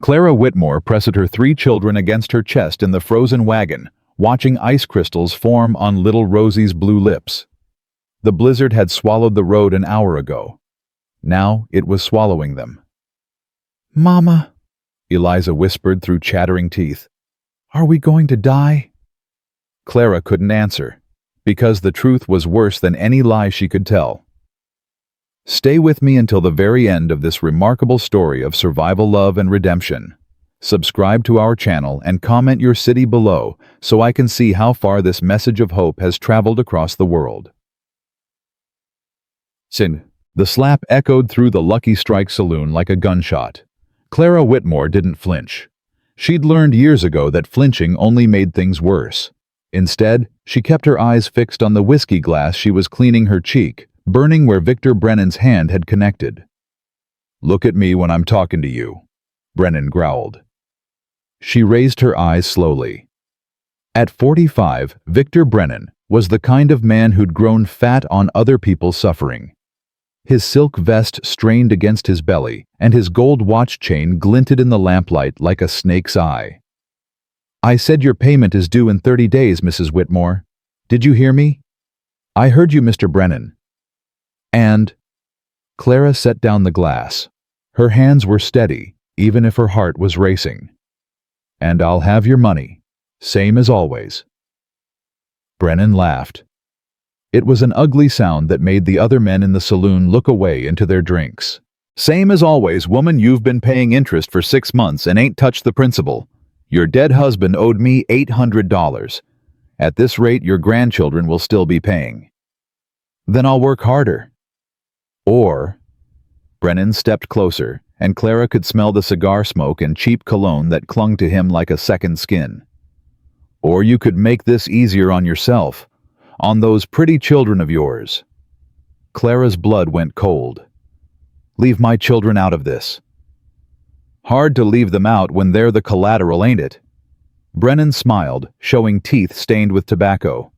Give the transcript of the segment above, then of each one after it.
Clara Whitmore pressed her 3 children against her chest in the frozen wagon, watching ice crystals form on little Rosie's blue lips. The blizzard had swallowed the road an hour ago. Now it was swallowing them. "Mama," Eliza whispered through chattering teeth, "are we going to die?" Clara couldn't answer, because the truth was worse than any lie she could tell. Stay with me until the very end of this remarkable story of survival, love, and redemption. Subscribe to our channel and comment your city below so I can see how far this message of hope has traveled across the world. The slap echoed through the Lucky Strike saloon like a gunshot. Clara Whitmore didn't flinch. She'd learned years ago that flinching only made things worse. Instead, she kept her eyes fixed on the whiskey glass she was cleaning her cheek, burning where Victor Brennan's hand had connected. "Look at me when I'm talking to you," Brennan growled. She raised her eyes slowly. At 45, Victor Brennan was the kind of man who'd grown fat on other people's suffering. His silk vest strained against his belly, and his gold watch chain glinted in the lamplight like a snake's eye. "I said your payment is due in 30 days, Mrs. Whitmore. Did you hear me?" "I heard you, Mr. Brennan." And Clara set down the glass. Her hands were steady, even if her heart was racing. "And I'll have your money, same as always." Brennan laughed. It was an ugly sound that made the other men in the saloon look away into their drinks. "Same as always, woman. You've been paying interest for 6 months and ain't touched the principal. Your dead husband owed me $800. At this rate, your grandchildren will still be paying." "Then I'll work harder." Or, Brennan stepped closer, and Clara could smell the cigar smoke and cheap cologne that clung to him like a second skin. "Or you could make this easier on yourself, on those pretty children of yours." Clara's blood went cold. "Leave my children out of this." "Hard to leave them out when they're the collateral, ain't it?" Brennan smiled, showing teeth stained with tobacco.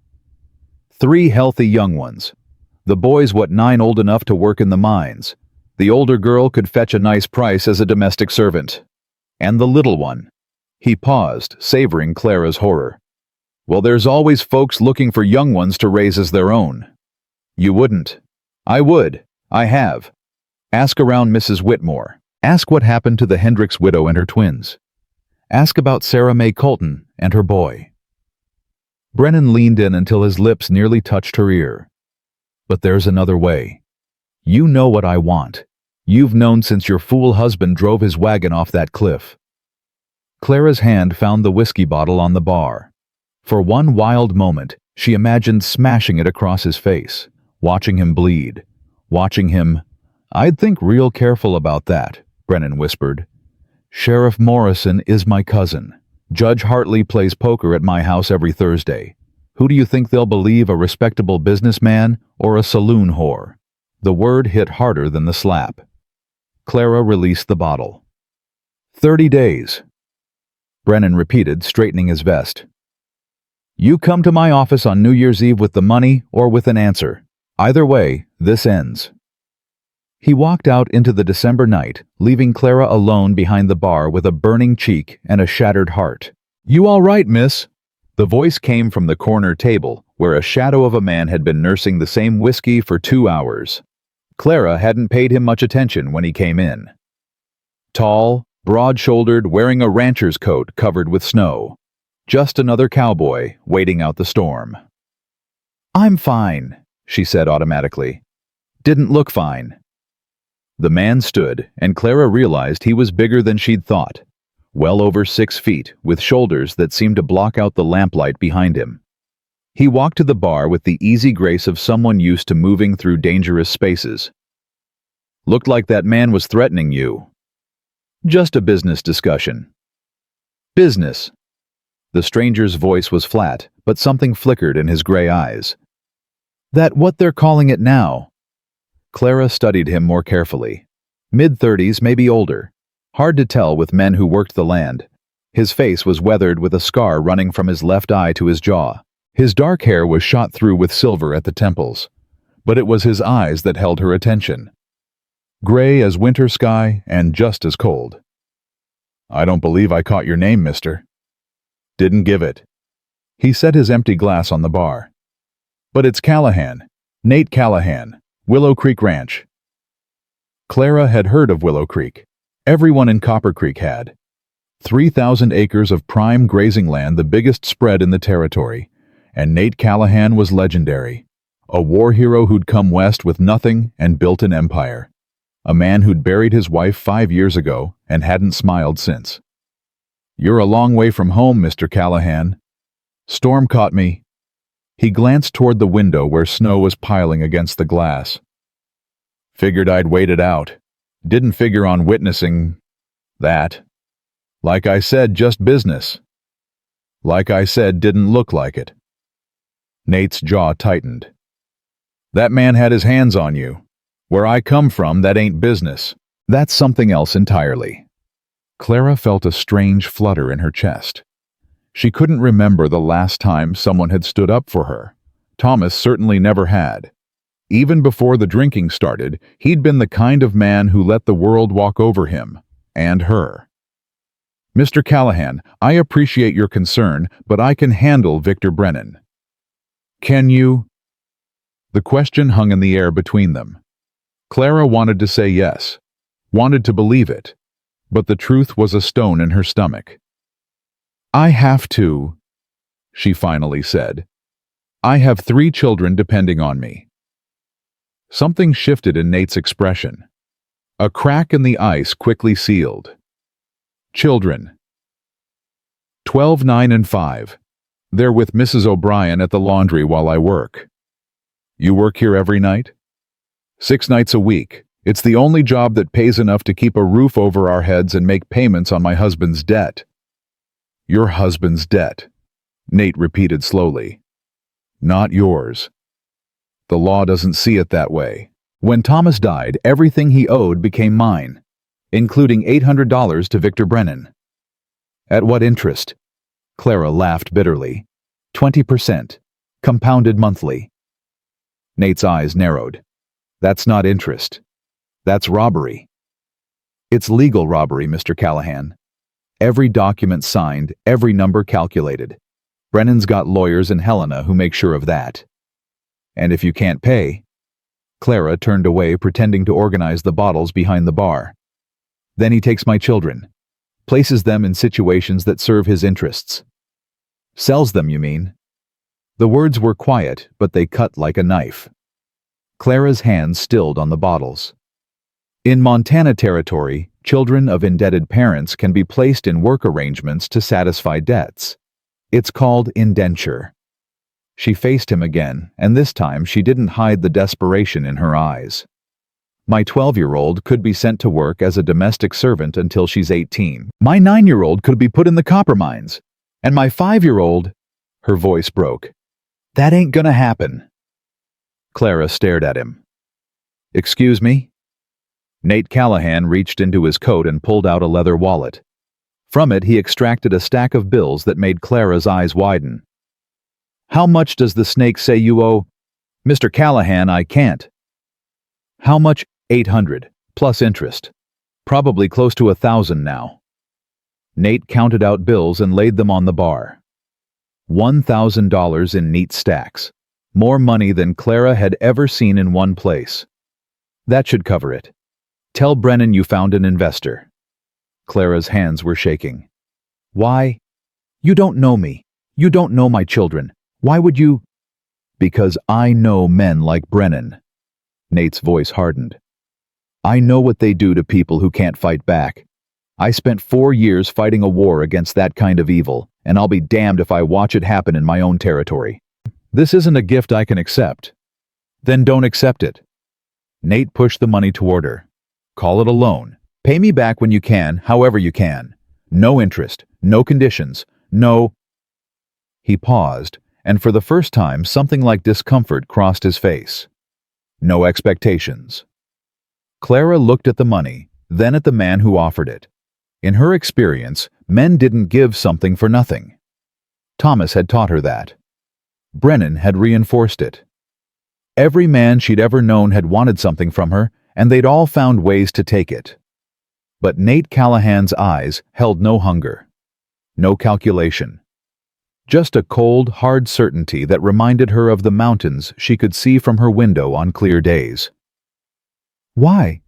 3 healthy young ones. The boy's 9 old enough to work in the mines. The older girl could fetch a nice price as a domestic servant. And the little one. He paused, savoring Clara's horror. "Well, there's always folks looking for young ones to raise as their own." "You wouldn't." "I would. I have. Ask around Mrs. Whitmore. Ask what happened to the Hendricks widow and her twins. Ask about Sarah Mae Colton and her boy." Brennan leaned in until his lips nearly touched her ear. "But there's another way. You know what I want. You've known since your fool husband drove his wagon off that cliff." Clara's hand found the whiskey bottle on the bar. For one wild moment, she imagined smashing it across his face, watching him bleed, watching him— "I'd think real careful about that," Brennan whispered. "Sheriff Morrison is my cousin. Judge Hartley plays poker at my house every Thursday. Who do you think they'll believe, a respectable businessman or a saloon whore?" The word hit harder than the slap. Clara released the bottle. 30 days. Brennan repeated, straightening his vest. "You come to my office on New Year's Eve with the money or with an answer. Either way, this ends." He walked out into the December night, leaving Clara alone behind the bar with a burning cheek and a shattered heart. "You all right, miss?" The voice came from the corner table, where a shadow of a man had been nursing the same whiskey for 2 hours. Clara hadn't paid him much attention when he came in. Tall, broad-shouldered, wearing a rancher's coat covered with snow. Just another cowboy waiting out the storm. "I'm fine," she said automatically. "Didn't look fine." The man stood, and Clara realized he was bigger than she'd thought. Well over 6 feet, with shoulders that seemed to block out the lamplight behind him. He walked to the bar with the easy grace of someone used to moving through dangerous spaces. "Looked like that man was threatening you." "Just a business discussion." "Business?" The stranger's voice was flat, but something flickered in his gray eyes. "That what they're calling it now?" Clara studied him more carefully. Mid-30s, maybe older. Hard to tell with men who worked the land. His face was weathered with a scar running from his left eye to his jaw. His dark hair was shot through with silver at the temples. But it was his eyes that held her attention. Gray as winter sky and just as cold. I don't believe I caught your name, mister. Didn't give it. He set his empty glass on the bar. But it's Callahan. Nate Callahan. Willow Creek Ranch. Clara had heard of Willow Creek. Everyone in Copper Creek had. 3,000 acres of prime grazing land, the biggest spread in the territory. And Nate Callahan was legendary. A war hero who'd come west with nothing and built an empire. A man who'd buried his wife 5 years ago and hadn't smiled since. You're a long way from home, Mr. Callahan. Storm caught me. He glanced toward the window where snow was piling against the glass. Figured I'd wait it out. Didn't figure on witnessing that. Like I said, just business. Like I said, didn't look like it. Nate's jaw tightened. That man had his hands on you. Where I come from, that ain't business. That's something else entirely. Clara felt a strange flutter in her chest. She couldn't remember the last time someone had stood up for her. Thomas certainly never had. Even before the drinking started, he'd been the kind of man who let the world walk over him, and her. Mr. Callahan, I appreciate your concern, but I can handle Victor Brennan. Can you? The question hung in the air between them. Clara wanted to say yes, wanted to believe it, but the truth was a stone in her stomach. I have to, she finally said. I have 3 children depending on me. Something shifted in Nate's expression. A crack in the ice quickly sealed. Children. 12, 9, and 5. They're with Mrs. O'Brien at the laundry while I work. You work here every night? 6 nights a week. It's the only job that pays enough to keep a roof over our heads and make payments on my husband's debt. Your husband's debt, Nate repeated slowly. Not yours. The law doesn't see it that way. When Thomas died, everything he owed became mine, including $800 to Victor Brennan. At what interest? Clara laughed bitterly. 20%, compounded monthly. Nate's eyes narrowed. That's not interest. That's robbery. It's legal robbery, Mr. Callahan. Every document signed, every number calculated. Brennan's got lawyers in Helena who make sure of that. And if you can't pay... Clara turned away, pretending to organize the bottles behind the bar. Then he takes my children. Places them in situations that serve his interests. Sells them, you mean? The words were quiet, but they cut like a knife. Clara's hands stilled on the bottles. In Montana territory, children of indebted parents can be placed in work arrangements to satisfy debts. It's called indenture. She faced him again, and this time she didn't hide the desperation in her eyes. My 12-year-old could be sent to work as a domestic servant until she's 18. My 9-year-old could be put in the copper mines. And my 5-year-old... Her voice broke. That ain't gonna happen. Clara stared at him. Excuse me? Nate Callahan reached into his coat and pulled out a leather wallet. From it, he extracted a stack of bills that made Clara's eyes widen. How much does the snake say you owe? Mr. Callahan, I can't. How much? 800, plus interest. Probably close to 1,000 now. Nate counted out bills and laid them on the bar. $1,000 in neat stacks. More money than Clara had ever seen in one place. That should cover it. Tell Brennan you found an investor. Clara's hands were shaking. Why? You don't know me. You don't know my children. Why would you? Because I know men like Brennan. Nate's voice hardened. I know what they do to people who can't fight back. I spent 4 years fighting a war against that kind of evil, and I'll be damned if I watch it happen in my own territory. This isn't a gift I can accept. Then don't accept it. Nate pushed the money toward her. Call it a loan. Pay me back when you can, however you can. No interest, no conditions, no... He paused, and for the first time something like discomfort crossed his face. No expectations. Clara looked at the money, then at the man who offered it. In her experience, men didn't give something for nothing. Thomas had taught her that. Brennan had reinforced it. Every man she'd ever known had wanted something from her, and they'd all found ways to take it. But Nate Callahan's eyes held no hunger, no calculation. Just a cold, hard certainty that reminded her of the mountains she could see from her window on clear days. "Why?"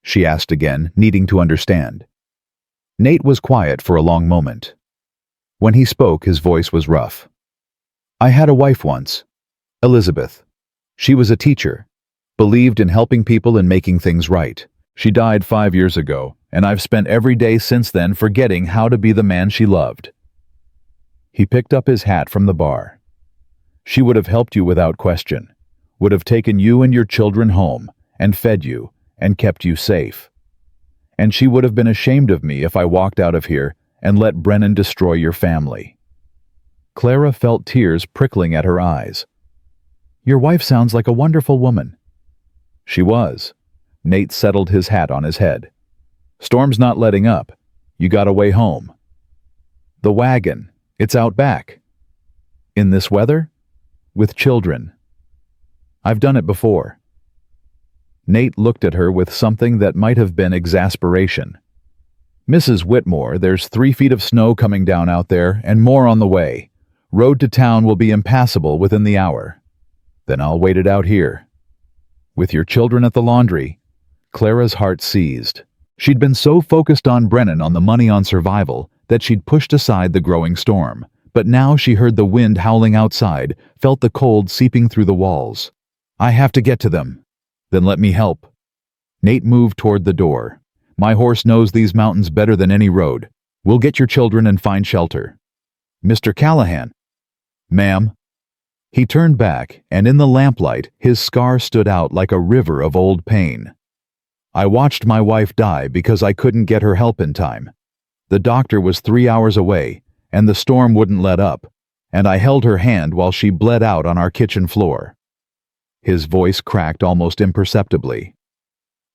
she asked again, needing to understand. Nate was quiet for a long moment. When he spoke, his voice was rough. "I had a wife once, Elizabeth. She was a teacher, believed in helping people and making things right. She died 5 years ago, and I've spent every day since then forgetting how to be the man she loved." He picked up his hat from the bar. "She would have helped you without question, would have taken you and your children home, and fed you, and kept you safe. And she would have been ashamed of me if I walked out of here and let Brennan destroy your family." Clara felt tears prickling at her eyes. "Your wife sounds like a wonderful woman." "She was." Nate settled his hat on his head. "Storm's not letting up. You got a way home." "The wagon. It's out back." "In this weather?" "With children." "I've done it before." Nate looked at her with something that might have been exasperation. "Mrs. Whitmore, there's 3 feet of snow coming down out there and more on the way. Road to town will be impassable within the hour. Then I'll wait it out here." "With your children at the laundry?" Clara's heart seized. She'd been so focused on Brennan, on the money, on survival, that she'd pushed aside the growing storm. But now she heard the wind howling outside, felt the cold seeping through the walls. "I have to get to them." "Then let me help." Nate moved toward the door. "My horse knows these mountains better than any road. We'll get your children and find shelter." "Mr. Callahan." "Ma'am." He turned back, and in the lamplight, his scar stood out like a river of old pain. "I watched my wife die because I couldn't get her help in time. The doctor was 3 hours away, and the storm wouldn't let up, and I held her hand while she bled out on our kitchen floor." His voice cracked almost imperceptibly.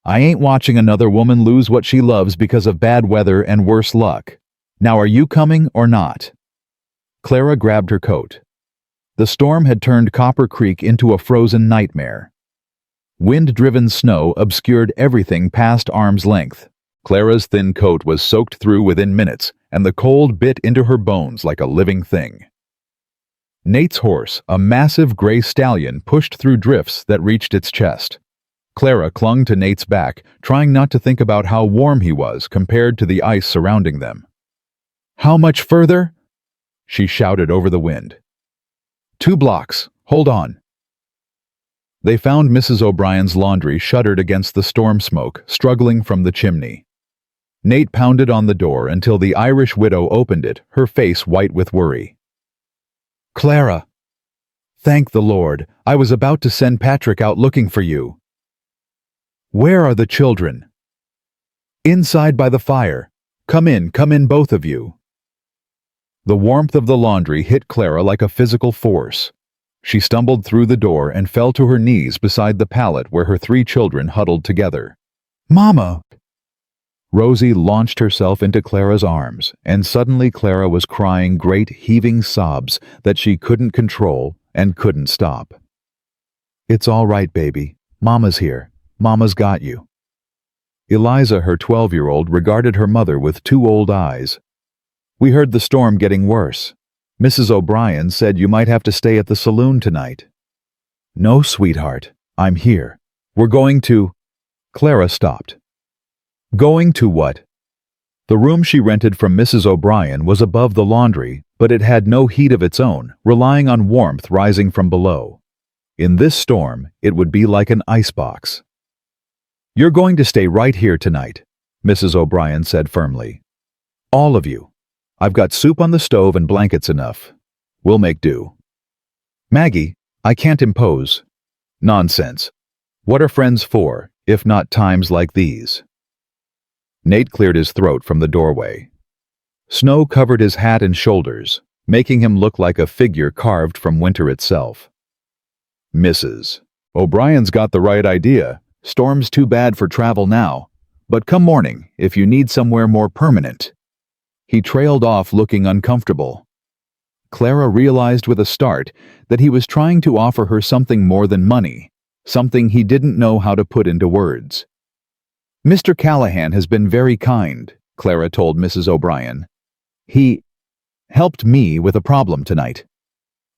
"I ain't watching another woman lose what she loves because of bad weather and worse luck. Now are you coming or not?" Clara grabbed her coat. The storm had turned Copper Creek into a frozen nightmare. Wind-driven snow obscured everything past arm's length. Clara's thin coat was soaked through within minutes, and the cold bit into her bones like a living thing. Nate's horse, a massive gray stallion, pushed through drifts that reached its chest. Clara clung to Nate's back, trying not to think about how warm he was compared to the ice surrounding them. "How much further?" she shouted over the wind. 2 blocks. Hold on." They found Mrs. O'Brien's laundry shuttered against the storm smoke, struggling from the chimney. Nate pounded on the door until the Irish widow opened it, her face white with worry. "Clara." "Thank the Lord. I was about to send Patrick out looking for you." "Where are the children?" "Inside by the fire. Come in, both of you." The warmth of the laundry hit Clara like a physical force. She stumbled through the door and fell to her knees beside the pallet where her 3 children huddled together. "Mama!" Rosie launched herself into Clara's arms, and suddenly Clara was crying great heaving sobs that she couldn't control and couldn't stop. "It's all right, baby. Mama's here. Mama's got you." Eliza, her 12-year-old, regarded her mother with 2 old eyes. "We heard the storm getting worse. Mrs. O'Brien said you might have to stay at the saloon tonight." "No, sweetheart. I'm here. We're going to—" Clara stopped. "Going to what?" The room she rented from Mrs. O'Brien was above the laundry, but it had no heat of its own, relying on warmth rising from below. In this storm, it would be like an icebox. "You're going to stay right here tonight," Mrs. O'Brien said firmly. "All of you. I've got soup on the stove and blankets enough. We'll make do." "Maggie, I can't impose." "Nonsense. What are friends for, if not times like these?" Nate cleared his throat from the doorway. Snow covered his hat and shoulders, making him look like a figure carved from winter itself. "Mrs. O'Brien's got the right idea. Storm's too bad for travel now. But come morning, if you need somewhere more permanent." He trailed off looking uncomfortable. Clara realized with a start that he was trying to offer her something more than money, something he didn't know how to put into words. Mr. Callahan has been very kind, Clara told Mrs. O'Brien. He helped me with a problem tonight.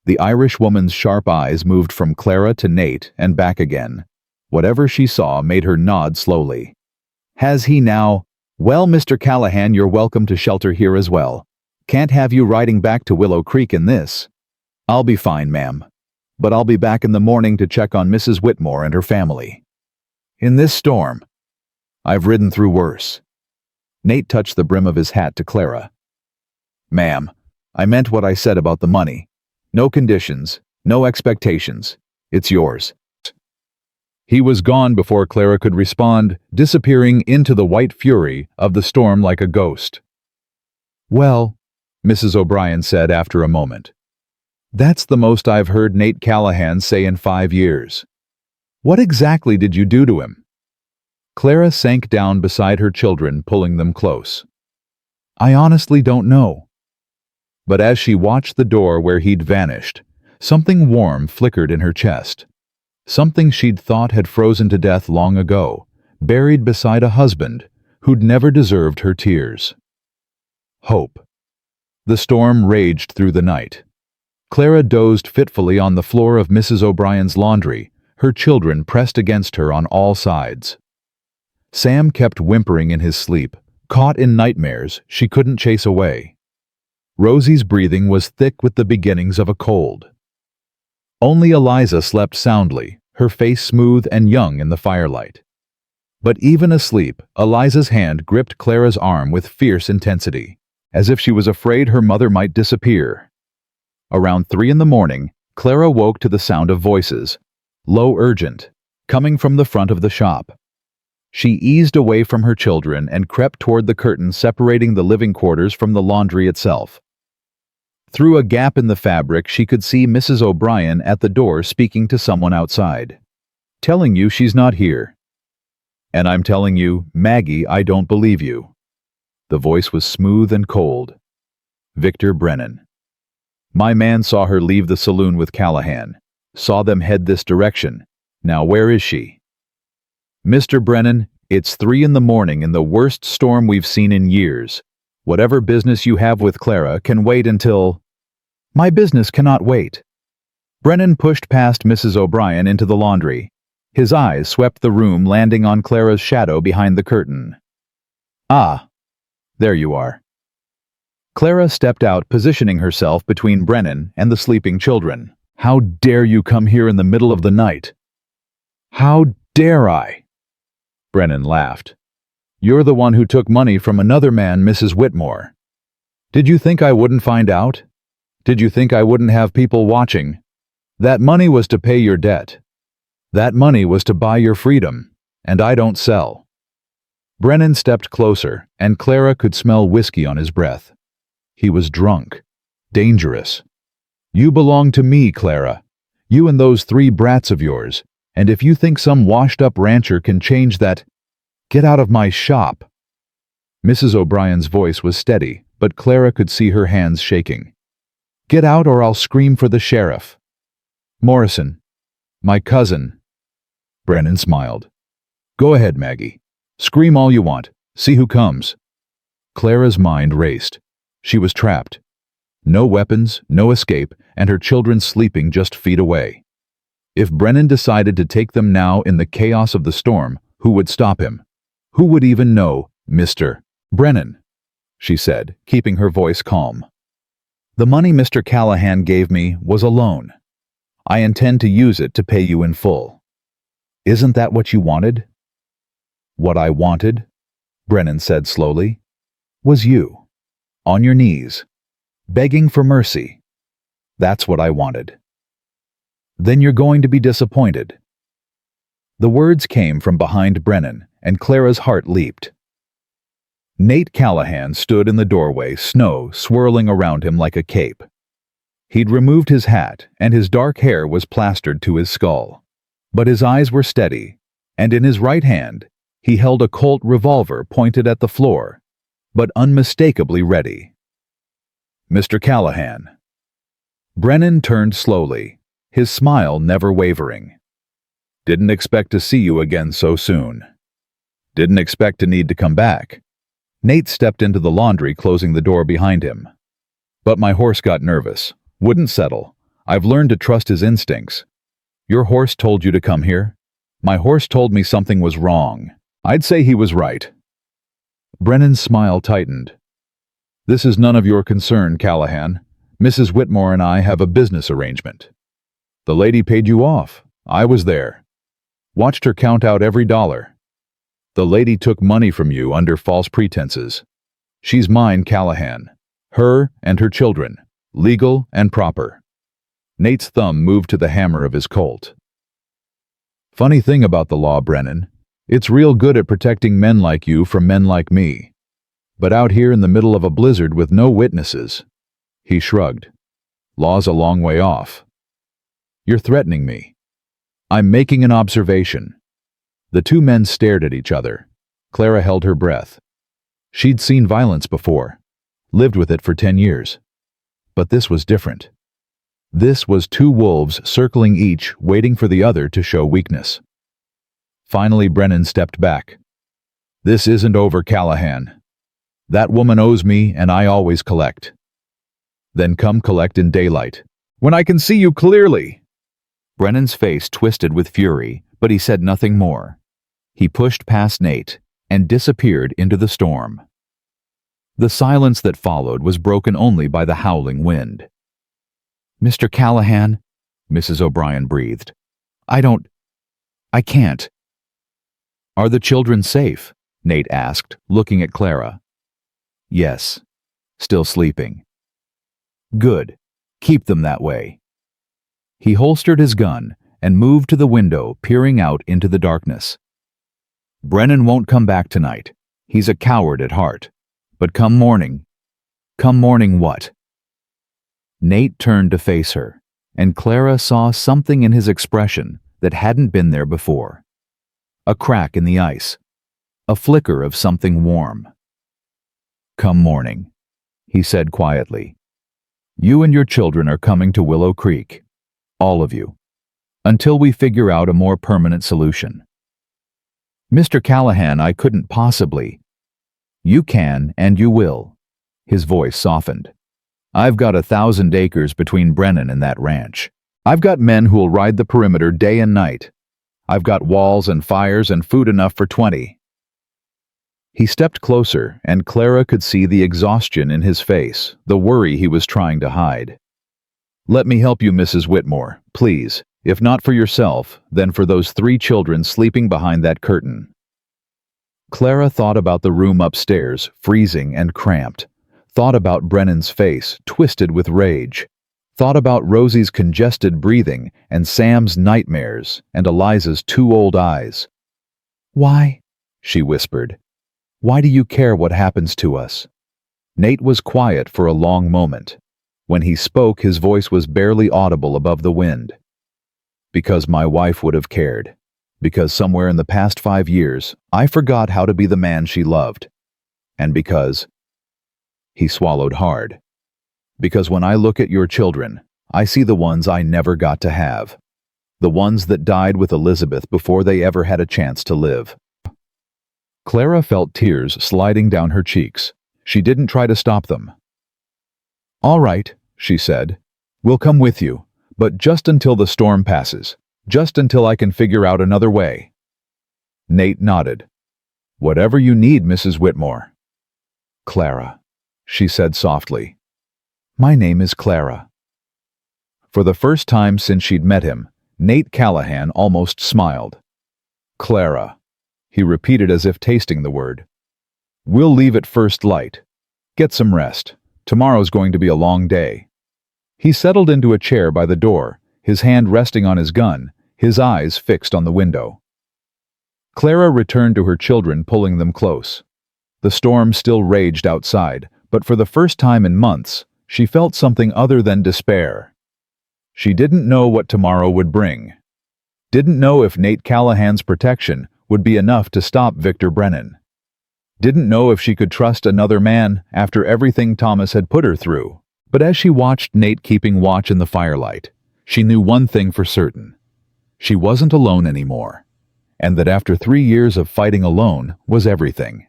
The Irish woman's sharp eyes moved from Clara to Nate and back again. Whatever she saw made her nod slowly. Has he now? Well, Mr. Callahan, you're welcome to shelter here as well. Can't have you riding back to Willow Creek in this. I'll be fine, ma'am. But I'll be back in the morning to check on Mrs. Whitmore and her family. In this storm, I've ridden through worse. Nate touched the brim of his hat to Clara. Ma'am, I meant what I said about the money. No conditions, no expectations. It's yours. He was gone before Clara could respond, disappearing into the white fury of the storm like a ghost. Well, Mrs. O'Brien said after a moment. That's the most I've heard Nate Callahan say in 5 years. What exactly did you do to him? Clara sank down beside her children, pulling them close. I honestly don't know. But as she watched the door where he'd vanished, something warm flickered in her chest. Something she'd thought had frozen to death long ago, buried beside a husband who'd never deserved her tears. Hope. The storm raged through the night. Clara dozed fitfully on the floor of Mrs. O'Brien's laundry, her children pressed against her on all sides. Sam kept whimpering in his sleep, caught in nightmares she couldn't chase away. Rosie's breathing was thick with the beginnings of a cold. Only Eliza slept soundly, her face smooth and young in the firelight. But even asleep, Eliza's hand gripped Clara's arm with fierce intensity, as if she was afraid her mother might disappear. Around 3 a.m, Clara woke to the sound of voices, low urgent, coming from the front of the shop. She eased away from her children and crept toward the curtain separating the living quarters from the laundry itself. Through a gap in the fabric, she could see Mrs. O'Brien at the door speaking to someone outside. Telling you she's not here. And I'm telling you, Maggie, I don't believe you. The voice was smooth and cold. Victor Brennan. My man saw her leave the saloon with Callahan. Saw them head this direction. Now where is she? Mr. Brennan, it's 3 a.m. in the worst storm we've seen in years. Whatever business you have with Clara can wait until... My business cannot wait. Brennan pushed past Mrs. O'Brien into the laundry. His eyes swept the room, landing on Clara's shadow behind the curtain. Ah, there you are. Clara stepped out, positioning herself between Brennan and the sleeping children. How dare you come here in the middle of the night? How dare I? Brennan laughed. You're the one who took money from another man, Mrs. Whitmore. Did you think I wouldn't find out? Did you think I wouldn't have people watching? That money was to pay your debt. That money was to buy your freedom, and I don't sell. Brennan stepped closer, and Clara could smell whiskey on his breath. He was drunk. Dangerous. You belong to me, Clara. You and those 3 brats of yours. And if you think some washed-up rancher can change that, get out of my shop. Mrs. O'Brien's voice was steady, but Clara could see her hands shaking. Get out or I'll scream for the sheriff. Morrison. My cousin. Brennan smiled. Go ahead, Maggie. Scream all you want. See who comes. Clara's mind raced. She was trapped. No weapons, no escape, and her children sleeping just feet away. If Brennan decided to take them now in the chaos of the storm, who would stop him? Who would even know, Mr. Brennan? She said, keeping her voice calm. The money Mr. Callahan gave me was a loan. I intend to use it to pay you in full. Isn't that what you wanted? What I wanted, Brennan said slowly, was you, on your knees, begging for mercy. That's what I wanted. Then you're going to be disappointed. The words came from behind Brennan, and Clara's heart leaped. Nate Callahan stood in the doorway, snow swirling around him like a cape. He'd removed his hat, and his dark hair was plastered to his skull. But his eyes were steady, and in his right hand, he held a Colt revolver pointed at the floor, but unmistakably ready. Mr. Callahan. Brennan turned slowly, his smile never wavering. Didn't expect to see you again so soon. Didn't expect to need to come back. Nate stepped into the laundry, closing the door behind him. But my horse got nervous. Wouldn't settle. I've learned to trust his instincts. Your horse told you to come here? My horse told me something was wrong. I'd say he was right. Brennan's smile tightened. This is none of your concern, Callahan. Mrs. Whitmore and I have a business arrangement. The lady paid you off. I was there. Watched her count out every dollar. The lady took money from you under false pretenses. She's mine, Callahan. Her and her children. Legal and proper. Nate's thumb moved to the hammer of his Colt. Funny thing about the law, Brennan. It's real good at protecting men like you from men like me. But out here in the middle of a blizzard with no witnesses. He shrugged. Law's a long way off. You're threatening me. I'm making an observation. The two men stared at each other. Clara held her breath. She'd seen violence before, lived with it for 10 years. But this was different. This was two wolves circling each, waiting for the other to show weakness. Finally, Brennan stepped back. This isn't over, Callahan. That woman owes me, and I always collect. Then come collect in daylight, when I can see you clearly. Brennan's face twisted with fury, but he said nothing more. He pushed past Nate and disappeared into the storm. The silence that followed was broken only by the howling wind. Mr. Callahan, Mrs. O'Brien breathed. I can't. Are the children safe? Nate asked, looking at Clara. Yes. Still sleeping. Good. Keep them that way. He holstered his gun and moved to the window, peering out into the darkness. Brennan won't come back tonight. He's a coward at heart. But come morning what? Nate turned to face her, and Clara saw something in his expression that hadn't been there before. A crack in the ice. A flicker of something warm. Come morning, he said quietly. You and your children are coming to Willow Creek. All of you. Until we figure out a more permanent solution. Mr. Callahan, I couldn't possibly. You can and you will. His voice softened. I've got 1,000 acres between Brennan and that ranch. I've got men who'll ride the perimeter day and night. I've got walls and fires and food enough for 20. He stepped closer, and Clara could see the exhaustion in his face, the worry he was trying to hide. Let me help you, Mrs. Whitmore, please. If not for yourself, then for those 3 children sleeping behind that curtain. Clara thought about the room upstairs, freezing and cramped. Thought about Brennan's face, twisted with rage. Thought about Rosie's congested breathing and Sam's nightmares and Eliza's 2 old eyes. Why? She whispered. Why do you care what happens to us? Nate was quiet for a long moment. When he spoke, his voice was barely audible above the wind. Because my wife would have cared. Because somewhere in the past 5 years, I forgot how to be the man she loved. And because... He swallowed hard. Because when I look at your children, I see the ones I never got to have. The ones that died with Elizabeth before they ever had a chance to live. Clara felt tears sliding down her cheeks. She didn't try to stop them. All right, she said. We'll come with you, but just until the storm passes. Just until I can figure out another way. Nate nodded. Whatever you need, Mrs. Whitmore. Clara, she said softly. My name is Clara. For the first time since she'd met him, Nate Callahan almost smiled. Clara, he repeated as if tasting the word. We'll leave at first light. Get some rest. Tomorrow's going to be a long day. He settled into a chair by the door, his hand resting on his gun, his eyes fixed on the window. Clara returned to her children, pulling them close. The storm still raged outside, but for the first time in months, she felt something other than despair. She didn't know what tomorrow would bring. Didn't know if Nate Callahan's protection would be enough to stop Victor Brennan. Didn't know if she could trust another man after everything Thomas had put her through. But as she watched Nate keeping watch in the firelight, she knew one thing for certain. She wasn't alone anymore. and that after 3 years of fighting alone was everything.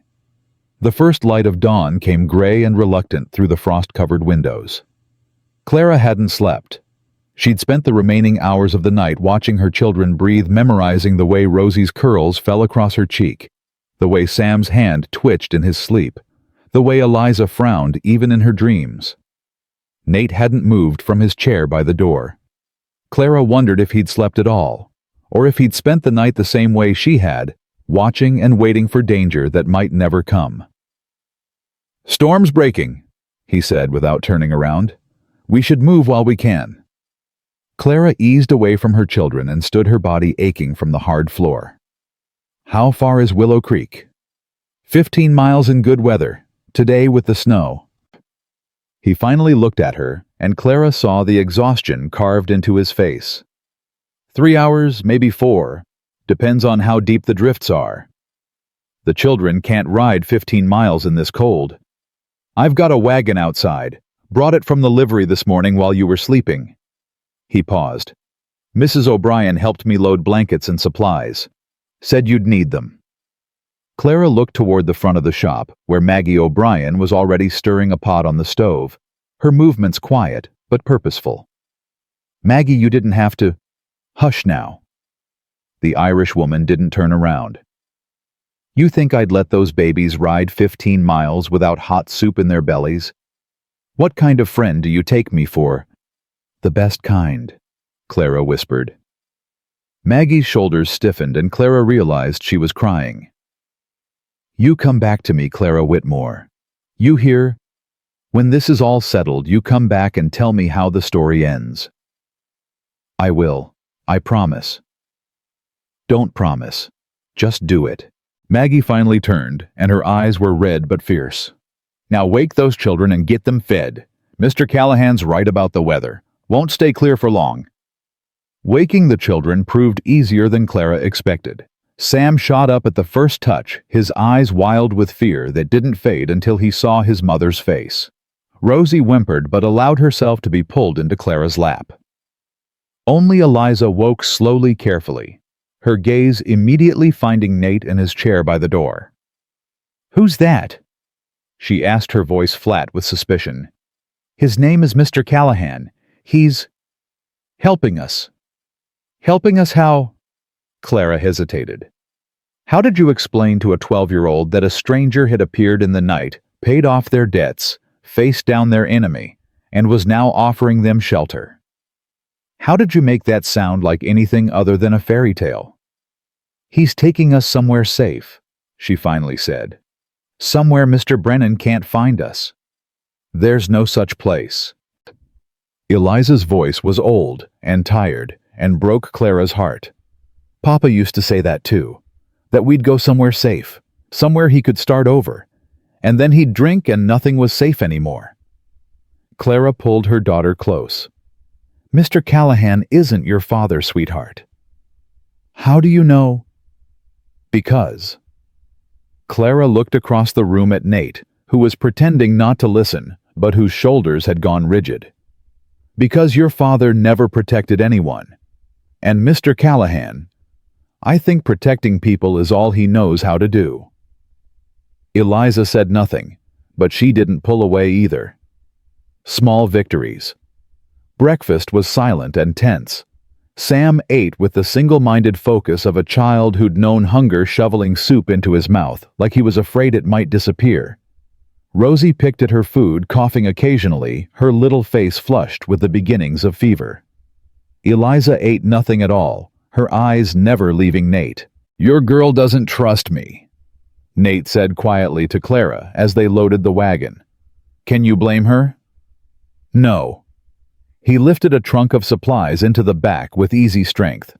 The first light of dawn came gray and reluctant through the frost-covered windows. Clara hadn't slept. She'd spent the remaining hours of the night watching her children breathe, memorizing the way Rosie's curls fell across her cheek, the way Sam's hand twitched in his sleep, the way Eliza frowned even in her dreams. Nate hadn't moved from his chair by the door. Clara wondered if he'd slept at all, or if he'd spent the night the same way she had, watching and waiting for danger that might never come. "Storm's breaking," he said without turning around. "We should move while we can." Clara eased away from her children and stood, her body aching from the hard floor. "How far is Willow Creek?" 15 miles in good weather, today with the snow." He finally looked at her, and Clara saw the exhaustion carved into his face. 3 hours, maybe 4, depends on how deep the drifts are. The children can't ride 15 miles in this cold. "I've got a wagon outside. Brought it from the livery this morning while you were sleeping." He paused. "Mrs. O'Brien helped me load blankets and supplies. Said you'd need them." Clara looked toward the front of the shop, where Maggie O'Brien was already stirring a pot on the stove, her movements quiet but purposeful. "Maggie, you didn't have to—" "Hush now." The Irish woman didn't turn around. "You think I'd let those babies ride 15 miles without hot soup in their bellies? What kind of friend do you take me for?" "The best kind," Clara whispered. Maggie's shoulders stiffened and Clara realized she was crying. "You come back to me, Clara Whitmore. You hear? When this is all settled, you come back and tell me how the story ends." "I will. I promise." "Don't promise. Just do it." Maggie finally turned, and her eyes were red but fierce. "Now wake those children and get them fed. Mr. Callahan's right about the weather. Won't stay clear for long." Waking the children proved easier than Clara expected. Sam shot up at the first touch, his eyes wild with fear that didn't fade until he saw his mother's face. Rosie whimpered but allowed herself to be pulled into Clara's lap. Only Eliza woke slowly, carefully, her gaze immediately finding Nate in his chair by the door. "Who's that?" she asked, her voice flat with suspicion. "His name is Mr. Callahan. He's helping us." "Helping us how?" Clara hesitated. "How did you explain to a 12-year-old that a stranger had appeared in the night, paid off their debts, faced down their enemy, and was now offering them shelter? How did you make that sound like anything other than a fairy tale?" "He's taking us somewhere safe," she finally said. "Somewhere Mr. Brennan can't find us." "There's no such place." Eliza's voice was old and tired and broke Clara's heart. "Papa used to say that too, that we'd go somewhere safe, somewhere he could start over, and then he'd drink and nothing was safe anymore." Clara pulled her daughter close. "Mr. Callahan isn't your father, sweetheart." "How do you know?" "Because." Clara looked across the room at Nate, who was pretending not to listen, but whose shoulders had gone rigid. "Because your father never protected anyone. And Mr. Callahan, I think protecting people is all he knows how to do." Eliza said nothing, but she didn't pull away either. Small victories. Breakfast was silent and tense. Sam ate with the single-minded focus of a child who'd known hunger, shoveling soup into his mouth like he was afraid it might disappear. Rosie picked at her food, coughing occasionally, her little face flushed with the beginnings of fever. Eliza ate nothing at all, her eyes never leaving Nate. "Your girl doesn't trust me," Nate said quietly to Clara as they loaded the wagon. "Can you blame her?" "No." He lifted a trunk of supplies into the back with easy strength.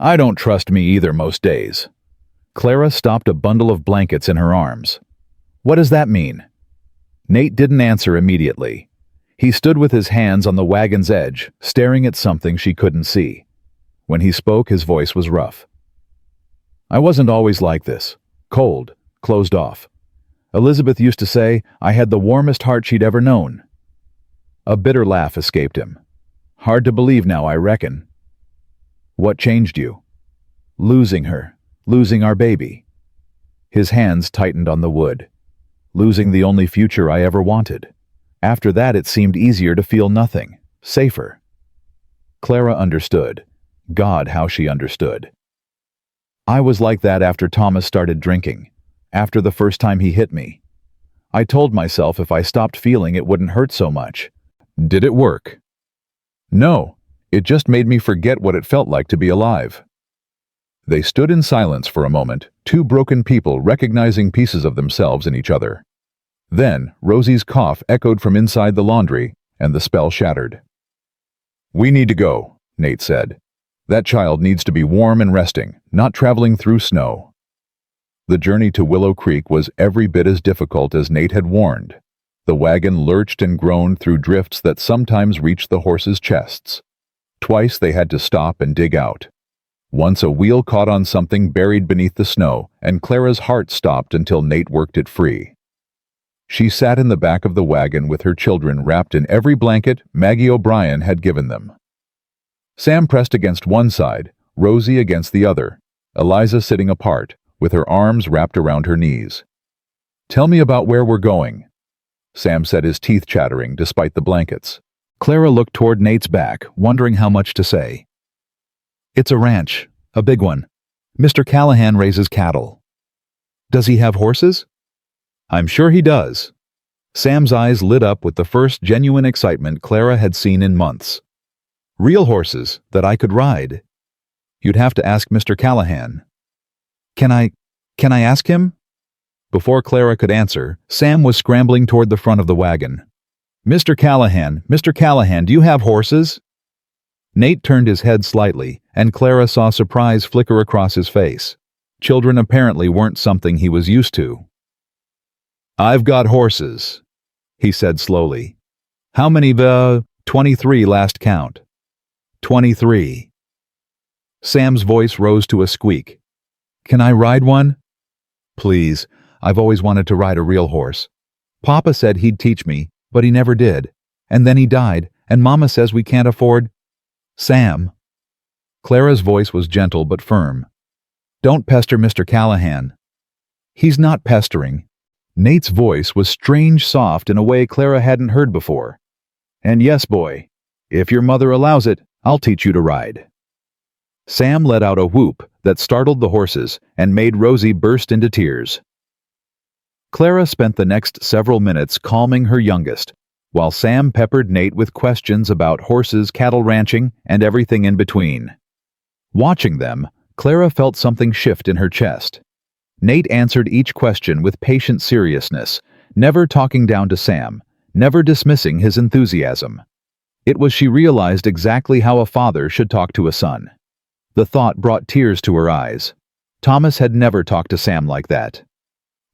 "I don't trust me either most days." Clara stopped a bundle of blankets in her arms. "What does that mean?" Nate didn't answer immediately. He stood with his hands on the wagon's edge, staring at something she couldn't see. When he spoke, his voice was rough. "I wasn't always like this. Cold, closed off. Elizabeth used to say I had the warmest heart she'd ever known." A bitter laugh escaped him. "Hard to believe now, I reckon." "What changed you?" "Losing her. Losing our baby. His hands tightened on the wood. Losing the only future I ever wanted. After that, it seemed easier to feel nothing, safer. Clara understood. God, how she understood. I was like that after Thomas started drinking, after the first time he hit me. I told myself if I stopped feeling it wouldn't hurt so much. Did it work? No, it just made me forget what it felt like to be alive. They stood in silence for a moment, two broken people recognizing pieces of themselves in each other. Then, Rosie's cough echoed from inside the laundry, and the spell shattered. "We need to go," Nate said. "That child needs to be warm and resting, not traveling through snow." The journey to Willow Creek was every bit as difficult as Nate had warned. The wagon lurched and groaned through drifts that sometimes reached the horses' chests. Twice they had to stop and dig out. Once a wheel caught on something buried beneath the snow, and Clara's heart stopped until Nate worked it free. She sat in the back of the wagon with her children wrapped in every blanket Maggie O'Brien had given them. Sam pressed against one side, Rosie against the other, Eliza sitting apart, with her arms wrapped around her knees. "Tell me about where we're going," Sam said, his teeth chattering despite the blankets. Clara looked toward Nate's back, wondering how much to say. "It's a ranch, a big one. Mr. Callahan raises cattle." "Does he have horses?" "I'm sure he does." Sam's eyes lit up with the first genuine excitement Clara had seen in months. "Real horses that I could ride." "You'd have to ask Mr. Callahan." Can I ask him?" Before Clara could answer, Sam was scrambling toward the front of the wagon. Mr. Callahan, do you have horses?" Nate turned his head slightly, and Clara saw surprise flicker across his face. Children apparently weren't something he was used to. "I've got horses," he said slowly. "How many? 23 last count." 23. Sam's voice rose to a squeak. "Can I ride one?" "Please, I've always wanted to ride a real horse. Papa said he'd teach me, but he never did. And then he died, and Mama says we can't afford—" "Sam." Clara's voice was gentle but firm. "Don't pester Mr. Callahan." "He's not pestering." Nate's voice was strange soft in a way Clara hadn't heard before. "And yes, boy, if your mother allows it, I'll teach you to ride." Sam let out a whoop that startled the horses and made Rosie burst into tears. Clara spent the next several minutes calming her youngest, while Sam peppered Nate with questions about horses, cattle ranching, and everything in between. Watching them, Clara felt something shift in her chest. Nate answered each question with patient seriousness, never talking down to Sam, never dismissing his enthusiasm. It was she realized exactly how a father should talk to a son. The thought brought tears to her eyes. Thomas had never talked to Sam like that.